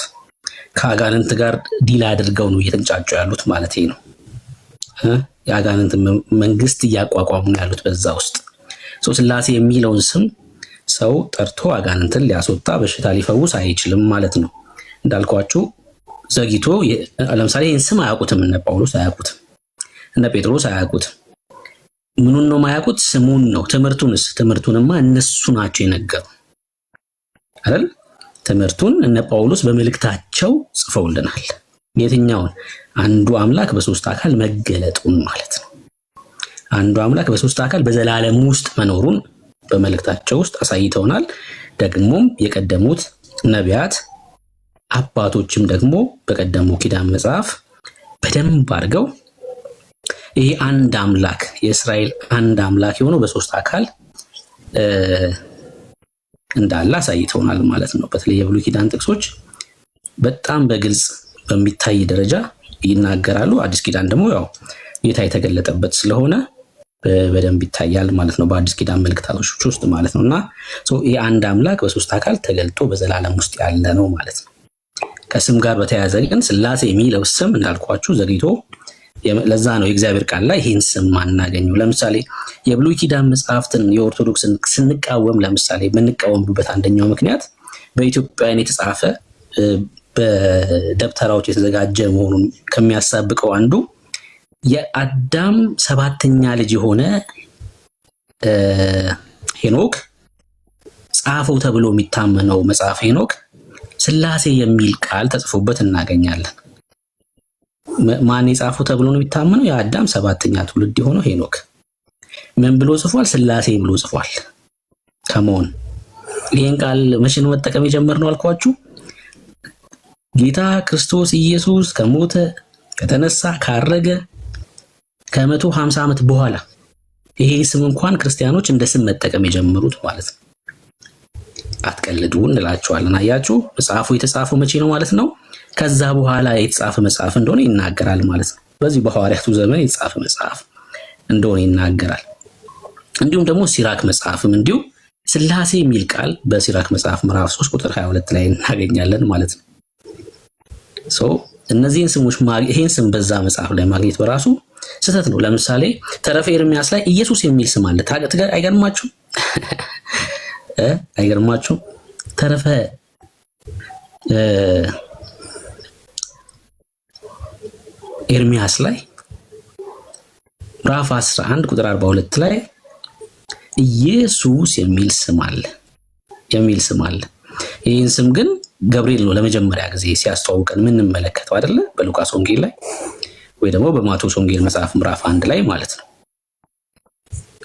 ከአጋንንት ጋር ዲል አድርገው ነው እየተንጫጩ ያሉት ማለት ነው። የአጋንንት መንግስት እያቋቋሙ ነው ያሉት በዛ ውስጥ። ስላሴ የሚለውን ስም ሰው ጠርቶ አጋንንትን ሊያስወጣ በሽታ ሊፈውስ አይችልም ማለት ነው። እንዳልኳችሁ ዘግይቶ ለምሳሌ ይህን ስም አያውቁትም። እነ ጳውሎስ አያውቁትም፣ እነ ጴጥሮስ አያውቁትም። ምኑን ነው ማያውቁት? ስሙን ነው። ትምህርቱንማ እነሱ ናቸው የነገሩ አይደል? ትምህርቱን እነ ጳውሎስ በመልእክታቸው ጽፈውልናል። የትኛውን? አንዱ አምላክ በሶስት አካል መገለጡን ማለት ነው። አንዱ አምላክ በሶስት አካል በዘላለም ውስጥ መኖሩን በመልእክታቸው ውስጥ አሳይተውናል። ደግሞም የቀደሙት ነቢያት አባቶችም ደግሞ በቀደሙ ኪዳን መጽሐፍ በደንብ አድርገው ይሄ አንድ አምላክ የእስራኤል አንድ አምላክ የሆነው በሶስት አካል እንዳለ አሳይተውናል ማለት ነው። በተለይ የብሉይ ኪዳን ጥቅሶች በጣም በግልጽ በሚታይ ደረጃ ይናገራሉ። አዲስ ኪዳን ደግሞ ያው ጌታ የተገለጠበት ስለሆነ በደንብ ይታያል ማለት ነው፣ በአዲስ ኪዳን መልእክታቶች ውስጥ ማለት ነውና ይሄ አንድ አምላክ በሶስት አካል ተገልጦ በዘላለም ውስጥ ያለ ነው ማለት ነው። ከስም ጋር በተያያዘ ግን ስላሴ የሚለው ስም እንዳልኳችሁ ዘግይቶ ለዛ ነው የእግዚአብሔር ቃል ላይ ይህን ስም ማናገኘው። ለምሳሌ የብሉይ ኪዳን መጽሐፍትን የኦርቶዶክስን ስንቃወም ለምሳሌ የምንቃወምበት አንደኛው ምክንያት በኢትዮጵያውያን የተጻፈ በደብተራዎች የተዘጋጀ መሆኑን ከሚያሳብቀው አንዱ የአዳም ሰባተኛ ልጅ የሆነ ሄኖክ ጻፈው ተብሎ የሚታመነው መጽሐፍ ሄኖክ ስላሴ የሚል ቃል ተጽፎበት እናገኛለን። ማን የጻፈው ተብሎ ነው የሚታመነው? የአዳም ሰባተኛ ትውልድ የሆነው ሄኖክ ምን ብሎ ጽፏል? ስላሴ ብሎ ጽፏል። ከመሆን ይህን ቃል መቼ ነው መጠቀም የጀመርነው አልኳችሁ? ጌታ ክርስቶስ ኢየሱስ ከሞተ ከተነሳ ካረገ ከ150 ዓመት በኋላ ይሄ ስም እንኳን ክርስቲያኖች እንደ ስም መጠቀም የጀመሩት ማለት ነው። አትቀልዱ እንላቸዋለን። አያችሁ መጽሐፉ የተጻፈው መቼ ነው ማለት ነው? ከዛ በኋላ የተጻፈ መጽሐፍ እንደሆነ ይናገራል ማለት ነው። በዚህ በሐዋርያቱ ዘመን የተጻፈ መጽሐፍ እንደሆነ ይናገራል። እንዲሁም ደግሞ ሲራክ መጽሐፍም እንዲሁ ስላሴ የሚል ቃል በሲራክ መጽሐፍ ምዕራፍ 3 ቁጥር 22 ላይ እናገኛለን ማለት ነው። እነዚህን ስሞች ይሄን ስም በዛ መጽሐፍ ላይ ማግኘት በራሱ ስህተት ነው። ለምሳሌ ተረፈ ኤርሚያስ ላይ ኢየሱስ የሚል ስም አለ። አይገርማችሁም? አይገርማችሁም? ተረፈ ኤርሚያስ ላይ ምዕራፍ 11 ቁጥር 42 ላይ ኢየሱስ የሚል ስም አለ። ይህን ስም ግን ገብርኤል ነው ለመጀመሪያ ጊዜ ሲያስተዋውቀን የምንመለከተው አይደለ? በሉቃስ ወንጌል ላይ ወይ ደግሞ በማቴዎስ ወንጌል መጽሐፍ ምዕራፍ 1 ላይ ማለት ነው።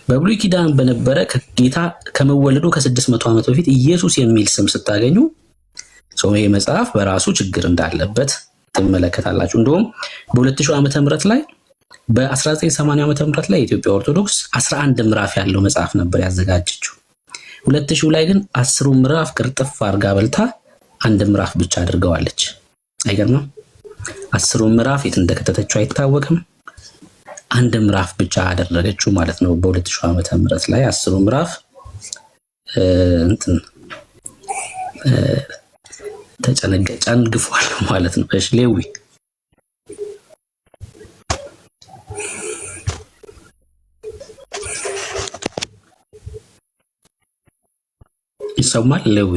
በብሉይ ኪዳን በነበረ ጌታ ከመወለዱ ከ600 ዓመት በፊት ኢየሱስ የሚል ስም ስታገኙ ይሄ መጽሐፍ በራሱ ችግር እንዳለበት ትመለከታላችሁ። እንደውም በ2000 ዓመተ ምህረት ላይ በ1980 ዓመተ ምህረት ላይ የኢትዮጵያ ኦርቶዶክስ 11 ምዕራፍ ያለው መጽሐፍ ነበር ያዘጋጀችው። 2000 ላይ ግን 10 ምዕራፍ ቅርጥፍ አድርጋ በልታ አንድ ምዕራፍ ብቻ አድርገዋለች። አይገርምም? 10 ምዕራፍ የት እንደከተተችው አይታወቅም። አንድ ምዕራፍ ብቻ አደረገችው ማለት ነው። በ2000 ዓመተ ምህረት ላይ 10 ምዕራፍ ጨንግፏል ማለት ነው። እሺ ሌዊ ይሰማል? ሌዊ